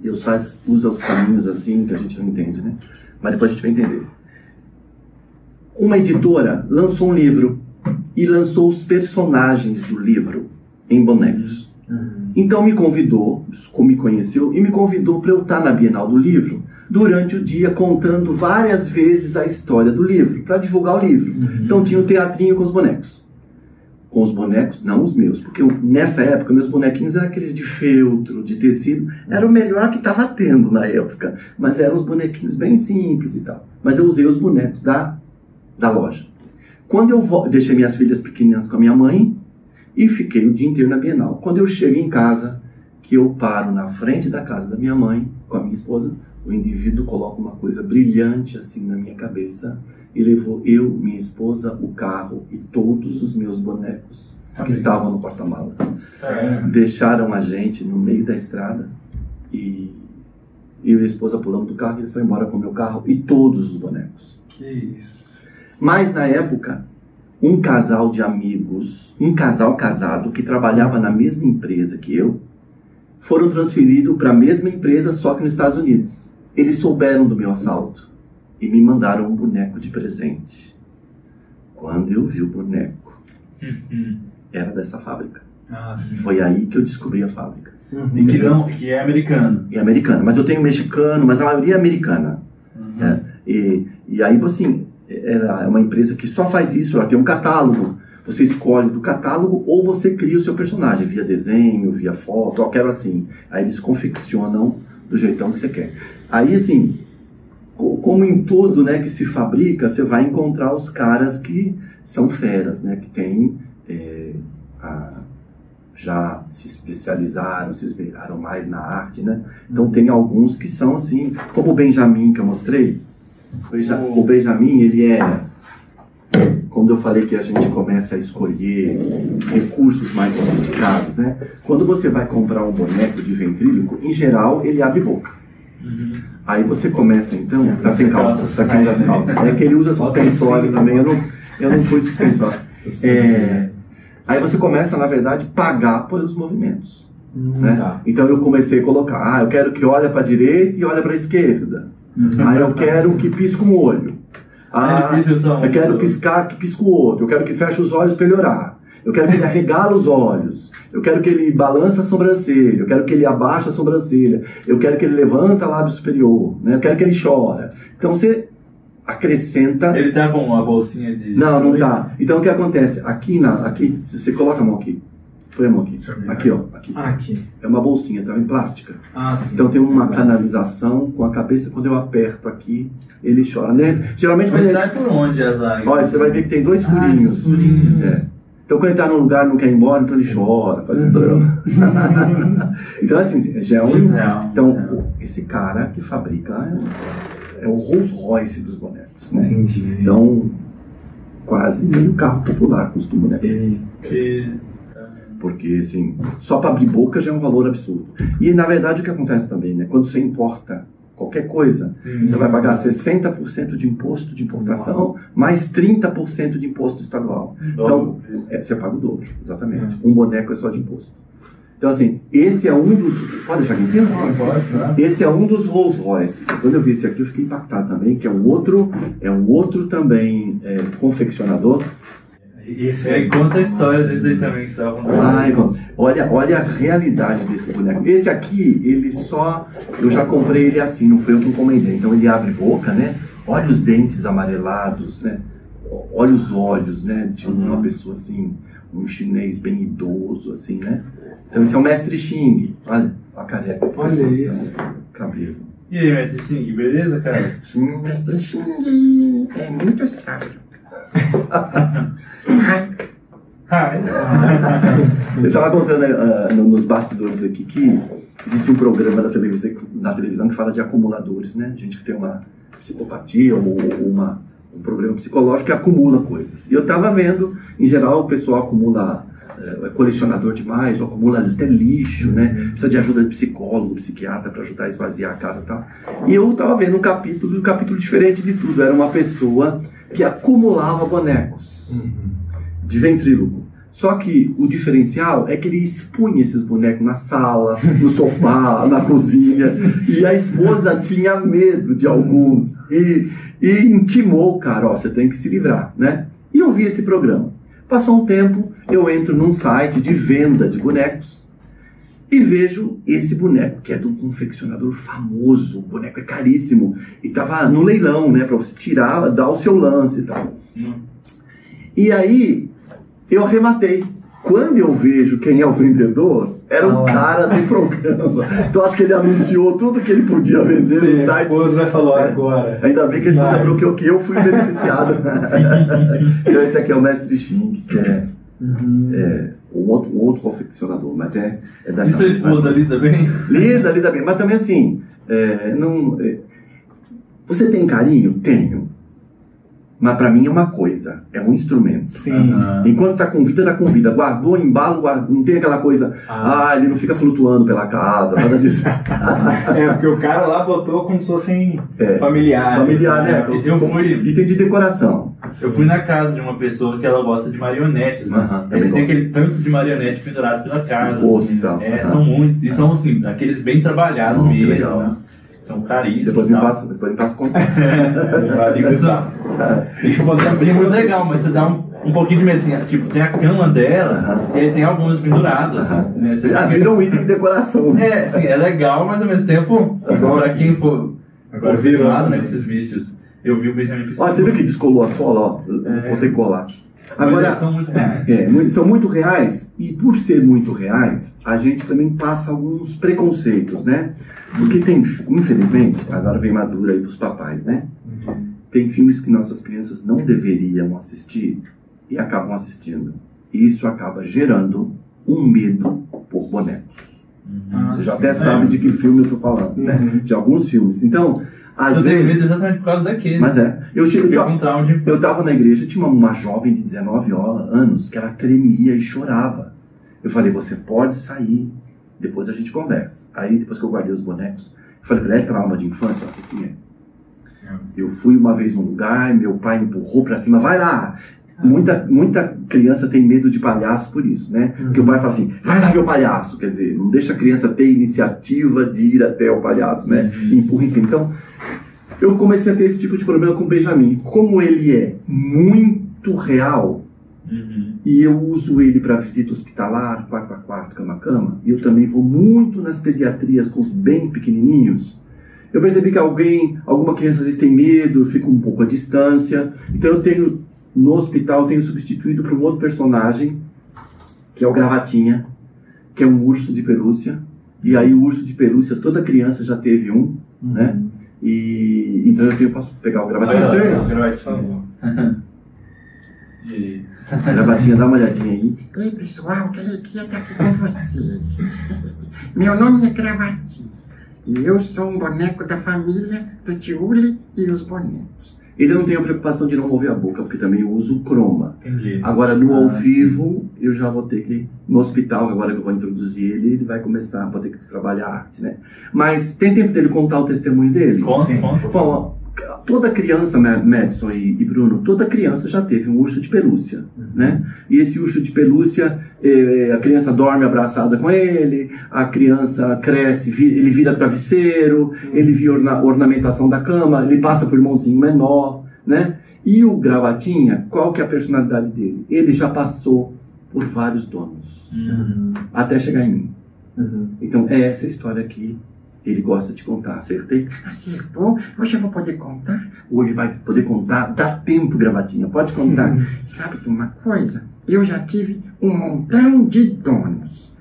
Deus usa os caminhos assim que a gente não entende, né? Mas depois a gente vai entender. Uma editora lançou um livro e lançou os personagens do livro em bonecos. Então me convidou, me conheceu e me convidou para eu estar na Bienal do Livro durante o dia contando várias vezes a história do livro, para divulgar o livro. Então tinha um teatrinho com os bonecos. Com os bonecos, não os meus, porque nessa época meus bonequinhos eram aqueles de feltro, de tecido, era o melhor que estava tendo na época, mas eram os bonequinhos bem simples e tal. Mas eu usei os bonecos da loja. Quando eu deixei minhas filhas pequenininhas com a minha mãe e fiquei o dia inteiro na Bienal. Quando eu chego em casa, que eu paro na frente da casa da minha mãe, com a minha esposa, o indivíduo coloca uma coisa brilhante assim na minha cabeça e levou eu, minha esposa, o carro e todos os meus bonecos que estavam no porta-malas. Deixaram a gente no meio da estrada e eu e a esposa pulamos do carro e ele foi embora com o meu carro e todos os bonecos. Que isso. Mas na época, um casal de amigos, um casal casado que trabalhava na mesma empresa que eu, foram transferidos para a mesma empresa, só que nos Estados Unidos. Eles souberam do meu assalto e me mandaram um boneco de presente. Quando eu vi o boneco, era dessa fábrica. Foi aí que eu descobri a fábrica. Que é americano. É americana, mas eu tenho mexicano, mas a maioria é americana. E aí, assim, é uma empresa que só faz isso, ela tem um catálogo. Você escolhe do catálogo ou você cria o seu personagem via desenho, via foto, eu quero assim. Aí eles confeccionam do jeitão que você quer. Aí, assim, como em tudo, né, que se fabrica, você vai encontrar os caras que são feras, né, que tem já se especializaram, se esmeraram mais na arte, né? Então tem alguns que são assim, como o Benjamin que eu mostrei. O Benjamin, ele é, quando eu falei que a gente começa a escolher recursos mais sofisticados, né? Quando você vai comprar um boneco de ventríloco, em geral ele abre boca. Aí você começa então, tá sem calça, tá caindo das calças. É que ele usa suspensório também, eu não pus suspensório. Aí você começa, na verdade, pagar pelos movimentos. Né? Tá. Então eu comecei a colocar, eu quero que olhe para a direita e olhe para a esquerda. Aí eu quero que pisque um olho. Eu quero piscar que pisque o outro. Eu quero que feche os olhos para ele orar. Eu quero que ele arregala os olhos. Eu quero que ele balança a sobrancelha. Eu quero que ele abaixa a sobrancelha. Eu quero que ele levanta o lábio superior. Né? Eu quero que ele chora. Então você acrescenta... Ele tá com uma bolsinha de... Não tá. Então o que acontece? Aqui, se você coloca a mão aqui. Põe a mão aqui. Aqui, ó. Aqui. É uma bolsinha, tá? Em plástica. Sim. Então tem uma canalização com a cabeça. Quando eu aperto aqui, ele chora. Né? Geralmente... Mas sai por onde as lágrimas? Olha, você vai ver que tem 2 furinhos. Furinhos. Então quando ele tá num lugar e não quer ir embora, então ele chora, faz um drama. Então assim, já é um... Então, esse cara que fabrica é o Rolls Royce dos bonecos, né? Entendi. Então, quase meio carro popular costuma, né? Porque, assim, só para abrir boca já é um valor absurdo. E, na verdade, o que acontece também, né? Quando você importa qualquer coisa, você vai pagar 60% de imposto de importação, mais 30% de imposto estadual. Então, você paga o dobro, exatamente. Um boneco é só de imposto. Então, assim, esse é um dos... Pode deixar aqui em cima? Esse é um dos Rolls Royce. Quando eu vi esse aqui, eu fiquei impactado também, que é um outro também confeccionador. Conta a história desse aí também que você estava contando. Olha a realidade desse boneco. Esse aqui, eu já comprei ele assim, não foi eu que encomendei. Então ele abre boca, né? Olha os dentes amarelados, né? Olha os olhos, né? De uma pessoa assim, um chinês bem idoso, assim, né? Então esse é o Mestre Xing. Olha a careca. Olha isso. Cabelo. E aí, Mestre Xing, beleza, cara? Mestre Xing é muito sábio. Eu estava contando nos bastidores aqui que existe um programa da televisão que fala de acumuladores, né? Gente que tem uma psicopatia ou um problema psicológico que acumula coisas. E eu estava vendo, em geral, o pessoal acumula colecionador demais, ou acumula até lixo, né? Precisa de ajuda de psicólogo, psiquiatra para ajudar a esvaziar a casa e tal. E eu estava vendo um capítulo diferente de tudo. Era uma pessoa que acumulava bonecos de ventríloco. Só que o diferencial é que ele expunha esses bonecos na sala, no sofá, na cozinha. E a esposa tinha medo de alguns. E intimou o cara, você tem que se livrar, né? E eu vi esse programa. Passou um tempo, eu entro num site de venda de bonecos e vejo esse boneco, que é de um confeccionador famoso. O boneco é caríssimo. E tava no leilão, né? Pra você tirar, dar o seu lance e tal. E aí, eu arrematei. Quando eu vejo quem é o vendedor, era o cara do programa. Então acho que ele anunciou tudo que ele podia vender no site. A esposa falou agora. Ainda bem que a esposa falou que eu fui beneficiado. Então esse aqui é o Mestre Xing, que é um outro confeccionador, mas é da... E sua esposa lida bem? Lida bem, mas também assim, você tem carinho? Tenho. Mas pra mim é uma coisa, é um instrumento. Sim. Enquanto tá com vida, guardou, embalo, não tem aquela coisa, ele não fica flutuando pela casa, nada disso. Porque o cara lá botou como se fossem familiares. Familiar, né? Eu fui... Item de decoração. Eu fui na casa de uma pessoa que ela gosta de marionetes, né? Eles têm aquele tanto de marionete pendurado pela casa. Assim, são muitos. E são assim, aqueles bem trabalhados mesmo, legal. né? São caríssimos. Depois me passa conta. Isso é muito legal, mas você dá um pouquinho de medo, assim, tipo, tem a cama dela, e aí tem alguns pendurados, assim, né? Vira um item de decoração. Assim, é legal, mas ao mesmo tempo, pra quem for acostumado, né, com esses bichos, eu vi o Benjamin Você viu que descolou a sola, ó? Vou ter que colar. Agora, são muito reais. São muito reais, e por ser muito reais, a gente também passa alguns preconceitos, né? Porque tem, infelizmente, agora vem madura aí pros papais, né? Tem filmes que nossas crianças não deveriam assistir e acabam assistindo. E isso acaba gerando um medo por bonecos. Você já até sabe de que filme eu estou falando, né? De alguns filmes. Então, às eu vezes... tenho medo exatamente por causa daquele. Mas eu um estava na igreja, tinha uma jovem de 19 anos que ela tremia e chorava. Eu falei, você pode sair, depois a gente conversa. Aí, depois que eu guardei os bonecos, eu falei, é trauma de infância? Ela disse, sim, Eu fui uma vez num lugar, meu pai empurrou pra cima, vai lá! Muita criança tem medo de palhaço por isso, né? Porque o pai fala assim, vai lá ver o palhaço, quer dizer, não deixa a criança ter iniciativa de ir até o palhaço, né? Empurra em cima. Então, eu comecei a ter esse tipo de problema com o Benjamin. Como ele é muito real, e eu uso ele para visita hospitalar, quarto a quarto, cama a cama, e eu também vou muito nas pediatrias com os bem pequenininhos, eu percebi que alguma criança às vezes tem medo, eu fico um pouco à distância. Então eu tenho, no hospital, tenho substituído por um outro personagem, que é o Gravatinha, que é um urso de pelúcia. E aí o urso de pelúcia, toda criança já teve um, né? E então eu posso pegar o Gravatinha. Gravatinha, dá uma olhadinha aí. Ei, pessoal, que alegria estar aqui com vocês. Meu nome é Gravatinha. E eu sou um boneco da família do tio Uli e os bonecos. Ele não tem a preocupação de não mover a boca, porque também eu uso croma. Entendi. Agora, no ao vivo, eu já vou ter que... No hospital, agora que eu vou introduzir ele vai começar, vou ter que trabalhar arte, né? Mas tem tempo dele contar o testemunho dele? Conta. Bom, toda criança, Madison e Bruno, toda criança já teve um urso de pelúcia, né? E esse urso de pelúcia, a criança dorme abraçada com ele, a criança cresce, ele vira travesseiro, ele vira ornamentação da cama, ele passa por irmãozinho menor, né? E o Gravatinha, qual que é a personalidade dele? Ele já passou por vários donos, até chegar em mim. Então, é essa história aqui. Ele gosta de contar, acertei? Acertou? Hoje eu vou poder contar? Hoje vai poder contar, dá tempo, Gravatinha, pode contar. Sabe de uma coisa? Eu já tive um montão de donos.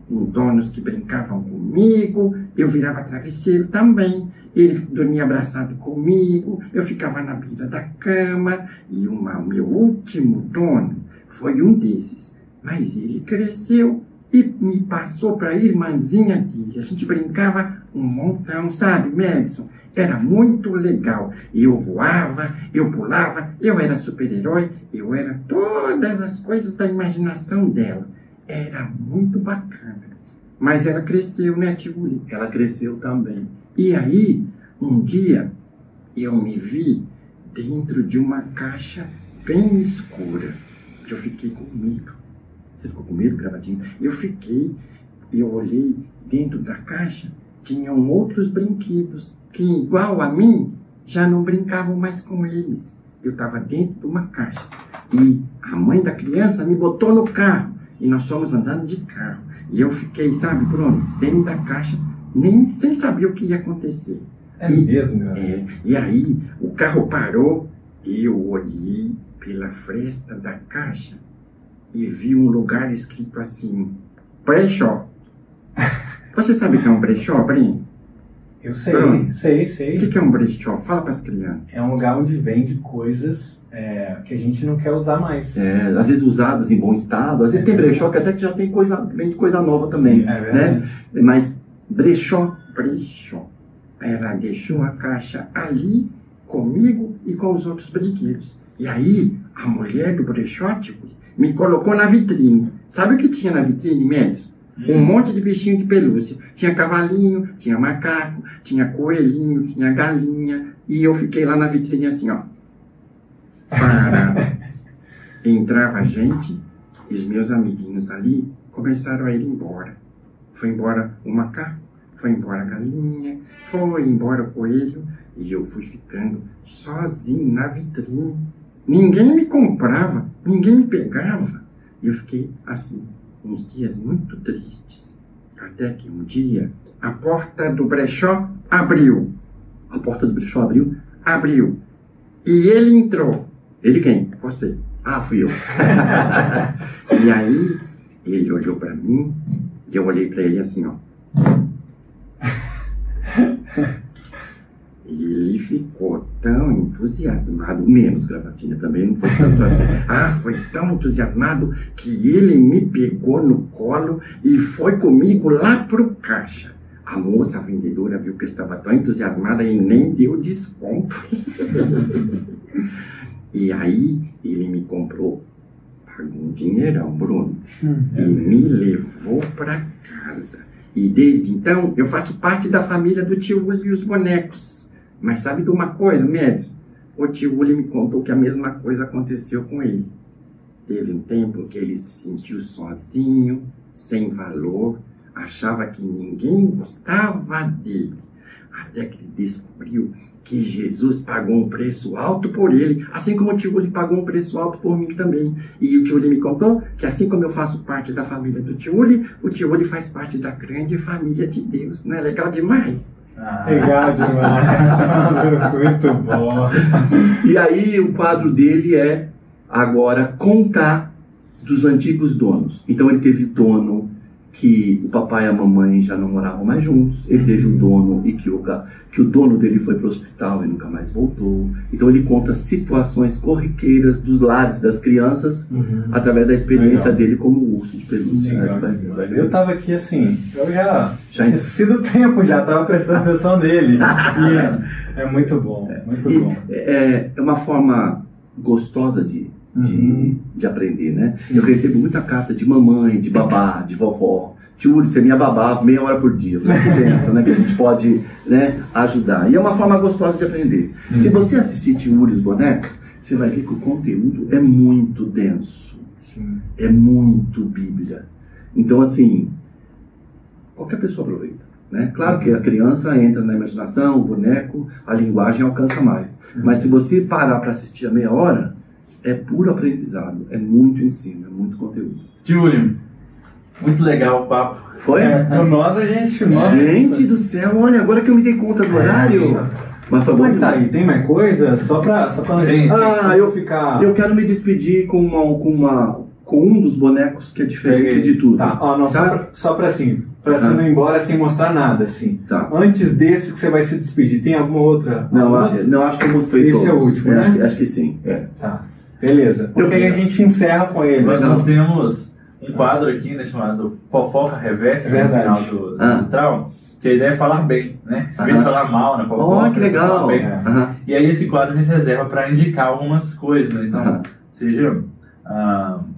Donos que brincavam comigo, eu virava travesseiro também. Ele dormia abraçado comigo, eu ficava na beira da cama. E meu último dono foi um desses. Mas ele cresceu e me passou para a irmãzinha dele. A gente brincava um montão, sabe, Madison? Era muito legal. Eu voava, eu pulava, eu era super-herói, eu era todas as coisas da imaginação dela. Era muito bacana. Mas ela cresceu, né, tio Uli? Ela cresceu também. E aí, um dia, eu me vi dentro de uma caixa bem escura. Eu fiquei com medo. Você ficou com medo, Gravatinho? Eu fiquei, eu olhei dentro da caixa, tinham outros brinquedos que, igual a mim, já não brincavam mais com eles. Eu estava dentro de uma caixa e a mãe da criança me botou no carro e nós fomos andando de carro. E eu fiquei, sabe, Bruno, dentro da caixa, nem sem saber o que ia acontecer. Mesmo, cara? E aí o carro parou e eu olhei pela fresta da caixa e vi um lugar escrito assim, brechó. Você sabe o que é um brechó, Breno? Eu sei. O que é um brechó? Fala para as crianças. É um lugar onde vende coisas que a gente não quer usar mais. Às vezes usadas em bom estado, às vezes tem brechó que até que já tem vende coisa nova também. Sim, é verdade. Né? Mas brechó. Ela deixou a caixa ali comigo e com os outros brinquedos. E aí, a mulher do brechó, tipo, me colocou na vitrine. Sabe o que tinha na vitrine, Madison? Um monte de bichinho de pelúcia. Tinha cavalinho, tinha macaco, tinha coelhinho, tinha galinha. E eu fiquei lá na vitrine assim, ó. Parado. Entrava gente e os meus amiguinhos ali começaram a ir embora. Foi embora o macaco, foi embora a galinha, foi embora o coelho. E eu fui ficando sozinho na vitrine. Ninguém me comprava, ninguém me pegava. E eu fiquei assim, uns dias muito tristes. Até que um dia, a porta do brechó abriu. A porta do brechó abriu? Abriu. E ele entrou. Ele quem? Você. Ah, fui eu. E aí, ele olhou pra mim, e eu olhei pra ele assim, ó. E ele ficou tão entusiasmado, menos Gravatinha também, não foi tanto assim. Ah, foi tão entusiasmado que ele me pegou no colo e foi comigo lá pro caixa. A moça, a vendedora, viu que ele estava tão entusiasmado e nem deu desconto. E aí, ele me comprou, pagou um dinheirão, Bruno, e me levou pra casa. E desde então, eu faço parte da família do tio Uli e os bonecos. Mas sabe de uma coisa, Médio? O tio Uli me contou que a mesma coisa aconteceu com ele. Teve um tempo que ele se sentiu sozinho, sem valor, achava que ninguém gostava dele. Até que ele descobriu que Jesus pagou um preço alto por ele, assim como o tio Uli pagou um preço alto por mim também. E o tio Uli me contou que assim como eu faço parte da família do tio Uli, o tio Uli faz parte da grande família de Deus. Não é legal demais? Legal demais. Muito bom. E aí o quadro dele é agora contar dos antigos donos. Então ele teve dono que o papai e a mamãe já não moravam mais juntos. Ele teve um dono e que o dono dele foi para o hospital e nunca mais voltou. Então ele conta situações corriqueiras dos lares das crianças através da experiência dele como urso de pelúcia. Eu estava aqui assim, eu já esqueci do tempo, já estava prestando atenção nele. E é muito bom, muito bom. É uma forma gostosa de aprender, né? Sim. Eu recebo muita carta de mamãe, de babá, de vovó. Tio Uli, você é minha babá meia hora por dia. Eu que pensa, né? Que a gente pode, né, ajudar. E é uma forma gostosa de aprender. Se você assistir Tio Uli e os bonecos, você vai ver que o conteúdo é muito denso. Sim. É muito Bíblia. Então, assim, qualquer pessoa aproveita. Né? Claro que a criança entra na imaginação, o boneco, a linguagem alcança mais. Mas se você parar para assistir a meia hora, é puro aprendizado, é muito ensino, é muito conteúdo. Tio Uli, muito legal o papo. Foi? Gente do céu, olha, agora que eu me dei conta do horário. Mas foi bom. Tá aí, tem mais coisa? Só pra gente ficar... Eu quero me despedir com um dos bonecos que é diferente de tudo. Tá, não, tá? Só pra assim, pra você não ir embora sem mostrar nada, assim. Tá. Antes desse que você vai se despedir, tem alguma outra? Não, acho que eu mostrei todos. Esse é o último, né? Acho que sim. Tá. Beleza. Porque aí a gente encerra com ele. Mas nós temos um quadro aqui, né, chamado Fofoca Reversa, no final do Trau, que a ideia é falar bem, né? Em vez de falar mal na fofoca. Que legal! E aí esse quadro a gente reserva para indicar algumas coisas, né? Então, seja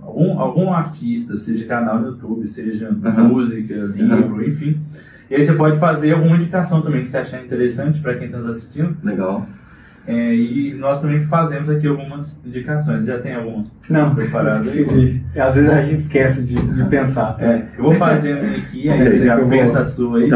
algum artista, seja canal no YouTube, seja música, livro, enfim. E aí você pode fazer alguma indicação também que você achar interessante para quem está nos assistindo. Legal. E nós também fazemos aqui algumas indicações. Já tem alguma preparada aí? Às vezes a gente esquece de pensar. Eu vou fazendo aqui, aí você já pensa a sua aí.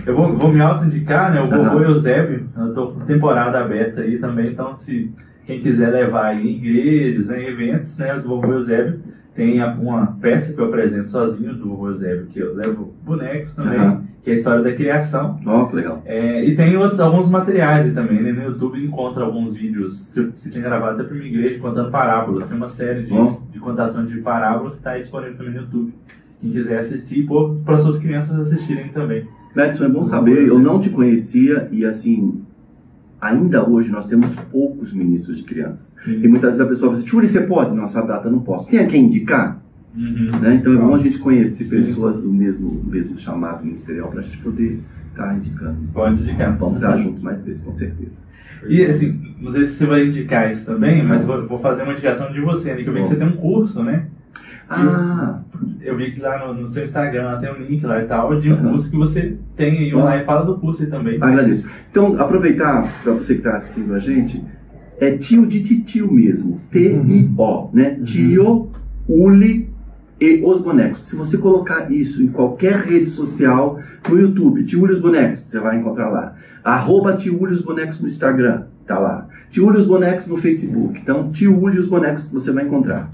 Eu vou me auto-indicar, né? O Vovô Eusébio, eu estou com temporada aberta aí também, então se quem quiser levar aí em igrejas, em eventos, né? O Vovô Eusébio tem uma peça que eu apresento sozinho do Vovô Eusébio, que eu levo bonecos também, que é a história da criação. Que legal. E tem alguns materiais aí também, né? No YouTube encontra alguns vídeos que eu tinha gravado até para minha igreja contando parábolas. Tem uma série de contação de parábolas que está disponível também no YouTube. Quem quiser assistir, para suas crianças assistirem também. Madison, é bom saber, eu não te conhecia e assim, ainda hoje nós temos poucos ministros de crianças. E muitas vezes a pessoa fala assim, Tchuri, você pode? Nossa data não posso. Tem a quem indicar? Né? Então é bom a gente conhecer pessoas do mesmo chamado ministerial para a gente poder estar indicando. Pode indicar. Vamos estar juntos mais vezes, com certeza. E assim, não sei se você vai indicar isso também, mas vou fazer uma indicação de você, né? Que eu vi que você tem um curso, né? Eu vi que lá no seu Instagram tem um link lá e tal, de um curso que você tem aí online. Fala do curso aí também. Agradeço. Então, aproveitar para você que está assistindo a gente, é tio de titio mesmo, T-I-O, né? Tio, Uli e os bonecos. Se você colocar isso em qualquer rede social, no YouTube, Tio Uli os bonecos, você vai encontrar lá. @Tio Uli os bonecos no Instagram, tá lá. Tio Uli os bonecos no Facebook. Então, Tio Uli os bonecos você vai encontrar.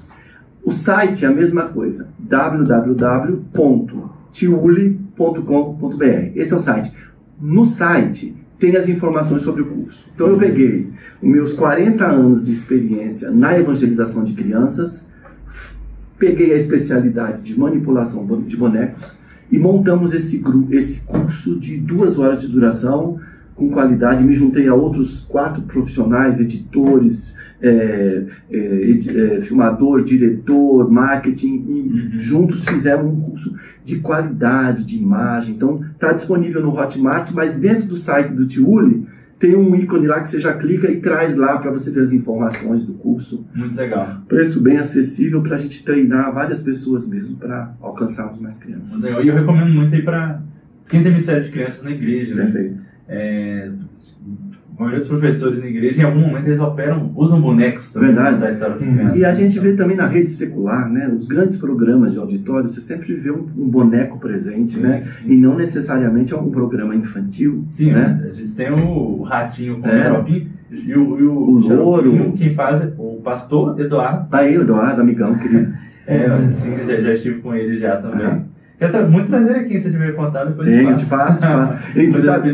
O site é a mesma coisa, www.tiuli.com.br. Esse é o site. No site tem as informações sobre o curso. Então eu peguei os meus 40 anos de experiência na evangelização de crianças, peguei a especialidade de manipulação de bonecos e montamos esse curso de 2 horas de duração, com qualidade. Me juntei a outros 4 profissionais, editores, filmador, diretor, marketing, e juntos fizemos um curso de qualidade, de imagem. Então está disponível no Hotmart, mas dentro do site do Tiuli tem um ícone lá que você já clica e traz lá para você ver as informações do curso. Muito legal. Preço bem acessível para a gente treinar várias pessoas mesmo para alcançarmos mais crianças. Muito legal. E eu recomendo muito aí para quem tem ministério de crianças na igreja, né? Perfeito. A maioria dos professores na igreja, em algum momento, eles usam bonecos também. Verdade. Para história das crianças. E a gente vê também na rede secular, né? Os grandes programas de auditório, você sempre vê um boneco presente, né? E não necessariamente é um programa infantil. Sim, né? A gente tem o ratinho com o xaropinho e o louro. Quem faz é o pastor Eduardo. Aí, Eduardo, amigão, querido. Sim, já estive com ele já também. Quero muito trazer aqui, se tiver contato, depois eu te faço. Então, sabe,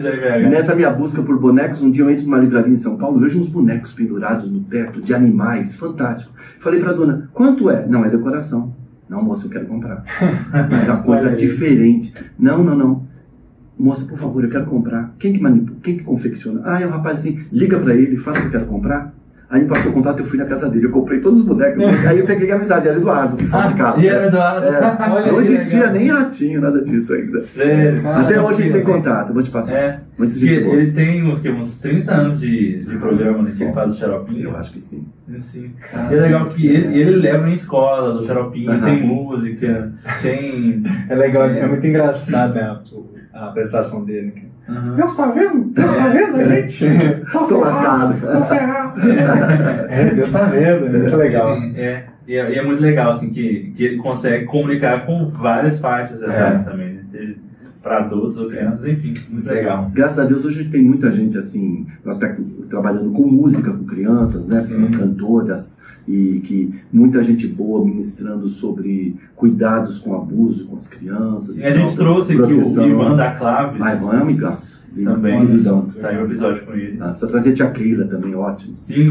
nessa minha busca por bonecos, um dia eu entro numa livraria em São Paulo, vejo uns bonecos pendurados no teto, de animais, fantástico. Falei pra dona, quanto é? Não, é decoração. Não, moça, eu quero comprar. É uma coisa diferente. Não. Moça, por favor, eu quero comprar. Quem que manipula? Quem que confecciona? É um rapaz assim, liga pra ele, fala que eu quero comprar. Aí me passou o contato, eu fui na casa dele, eu comprei todos os bonecos. Aí eu peguei a amizade, era Eduardo que fabricava. E era Eduardo. Não existia nem ratinho, nada disso ainda. Sério? Até hoje ele tem contato, eu vou te passar. Muito gente boa. Ele tem uns 30 anos de programa, né? Que ele faz o xaropinho. Eu acho que sim. Sim. E é legal que ele leva em escolas o xaropinho, tem música, tem... É legal, é muito engraçado, né, a apresentação dele. Deus tá vendo? Deus tá vendo, gente? Tô lascado. Tô ferrado. Deus tá vendo, é muito legal. E é muito legal, assim, que ele consegue comunicar com várias partes também, né? Seja para adultos ou crianças, enfim, muito legal. Graças a Deus hoje tem muita gente, assim, no aspecto, trabalhando com música, com crianças, né? Cantoras, e que muita gente boa ministrando sobre cuidados com abuso com as crianças. E a gente trouxe aqui o Ivan da Claves. Ivan é um amigaço. Também, saiu um episódio com ele. Precisa trazer a tia Keila também, ótimo. Sim,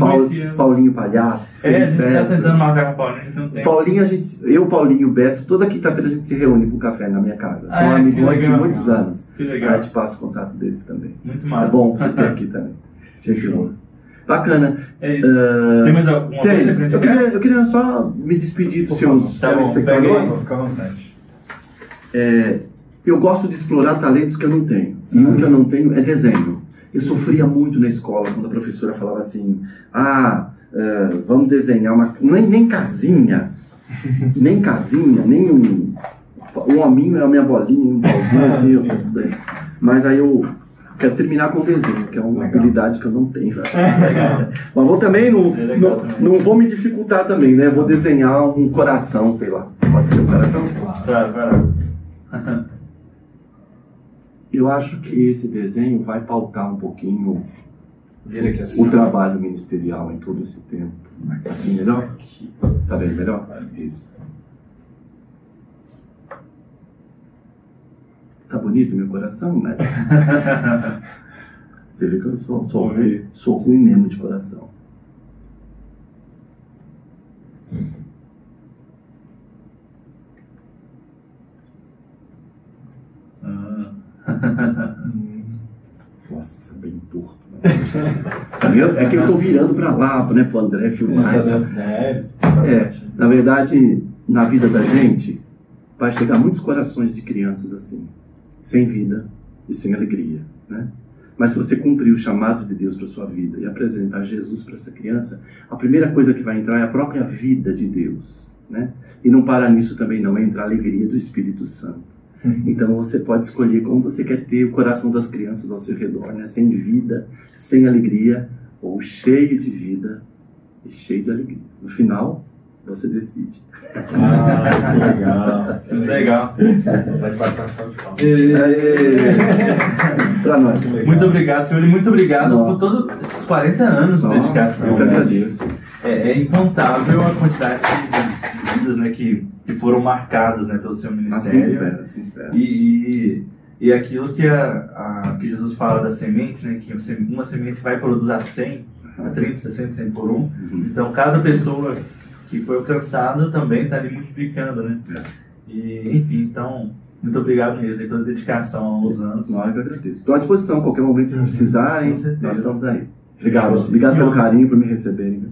Paulinho Palhaço. A gente tá tentando marcar com o Paulinho, a gente não tem. Paulinho, Paulinho e o Beto, toda quinta-feira a gente se reúne pro café na minha casa. São amigos de muitos anos. Que legal. Aí te passo o contato deles também. Muito massa. É bom você ter aqui também. Gente boa. Bacana. É isso. Tem mais alguma coisa pra gente? Eu queria só me despedir dos seus telespectadores. Fica à vontade. Eu gosto de explorar talentos que eu não tenho. E um que eu não tenho é desenho. Eu sofria muito na escola quando a professora falava assim: vamos desenhar uma. Nem casinha. Nem casinha, nem um hominho é a minha bolinha, um pauzinho assim. Mas aí eu quero terminar com o desenho, que é uma habilidade que eu não tenho. Mas vou também, não vou me dificultar também, né? Vou desenhar um coração, sei lá. Pode ser um coração? Claro. Eu acho que esse desenho vai pautar um pouquinho o trabalho ministerial em todo esse tempo. Assim, melhor? Tá vendo melhor? Isso. Tá bonito meu coração, né? Você vê que eu sou ruim mesmo de coração. Nossa, bem torto. Né? É que eu tô virando pra lá, né, pro André filmar. Na verdade, na vida da gente, vai chegar muitos corações de crianças assim, sem vida e sem alegria, né? Mas se você cumprir o chamado de Deus para sua vida e apresentar Jesus para essa criança, a primeira coisa que vai entrar é a própria vida de Deus, né? E não para nisso também não, é entrar a alegria do Espírito Santo. Então você pode escolher como você quer ter o coração das crianças ao seu redor, né? Sem vida, sem alegria, ou cheio de vida e cheio de alegria. No final, você decide. Que legal. Vai bater a salva de palmas. Para nós. Muito obrigado, senhor. E muito obrigado por todos esses 40 anos de dedicação. Eu que agradeço. É incontável a quantidade de vidas, né, que foram marcadas, né, pelo seu ministério. Assim espera. E aquilo que a que Jesus fala da semente, né? Que uma semente vai produzir 100, a 30, 60, 100 por 1. Então, cada pessoa que foi alcançada também está ali multiplicando, né? E, enfim, então, muito obrigado mesmo aí pela dedicação ao longo dos anos. Nós que agradeço. Estou à disposição, qualquer momento que vocês precisarem, nós estamos aí. Obrigado pelo carinho, por me receberem.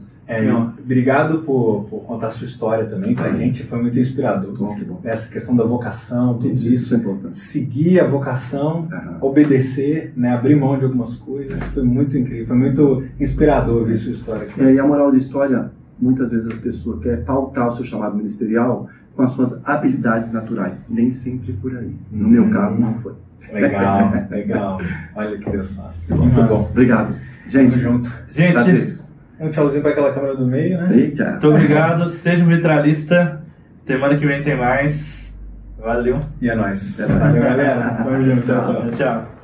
Obrigado por contar a sua história também pra gente, foi muito inspirador. Bom, que bom. Essa questão da vocação, tudo Isso é importante. seguir a vocação, obedecer, né, abrir mão de algumas coisas, foi muito incrível, foi muito inspirador ver sua história aqui. E a moral da história, muitas vezes a pessoa quer pautar o seu chamado ministerial com as suas habilidades naturais, nem sempre por aí. No meu caso, não foi. Legal. Olha que Deus faz. Muito bom. Obrigado. Gente, Tamo junto. Gente, um tchauzinho para aquela câmera do meio, né? Eita. muito obrigado. Seja um vitralista. Semana que vem tem mais. Valeu. E é nóis. É nóis. Valeu, galera. Tamo junto. Tchau. Tchau.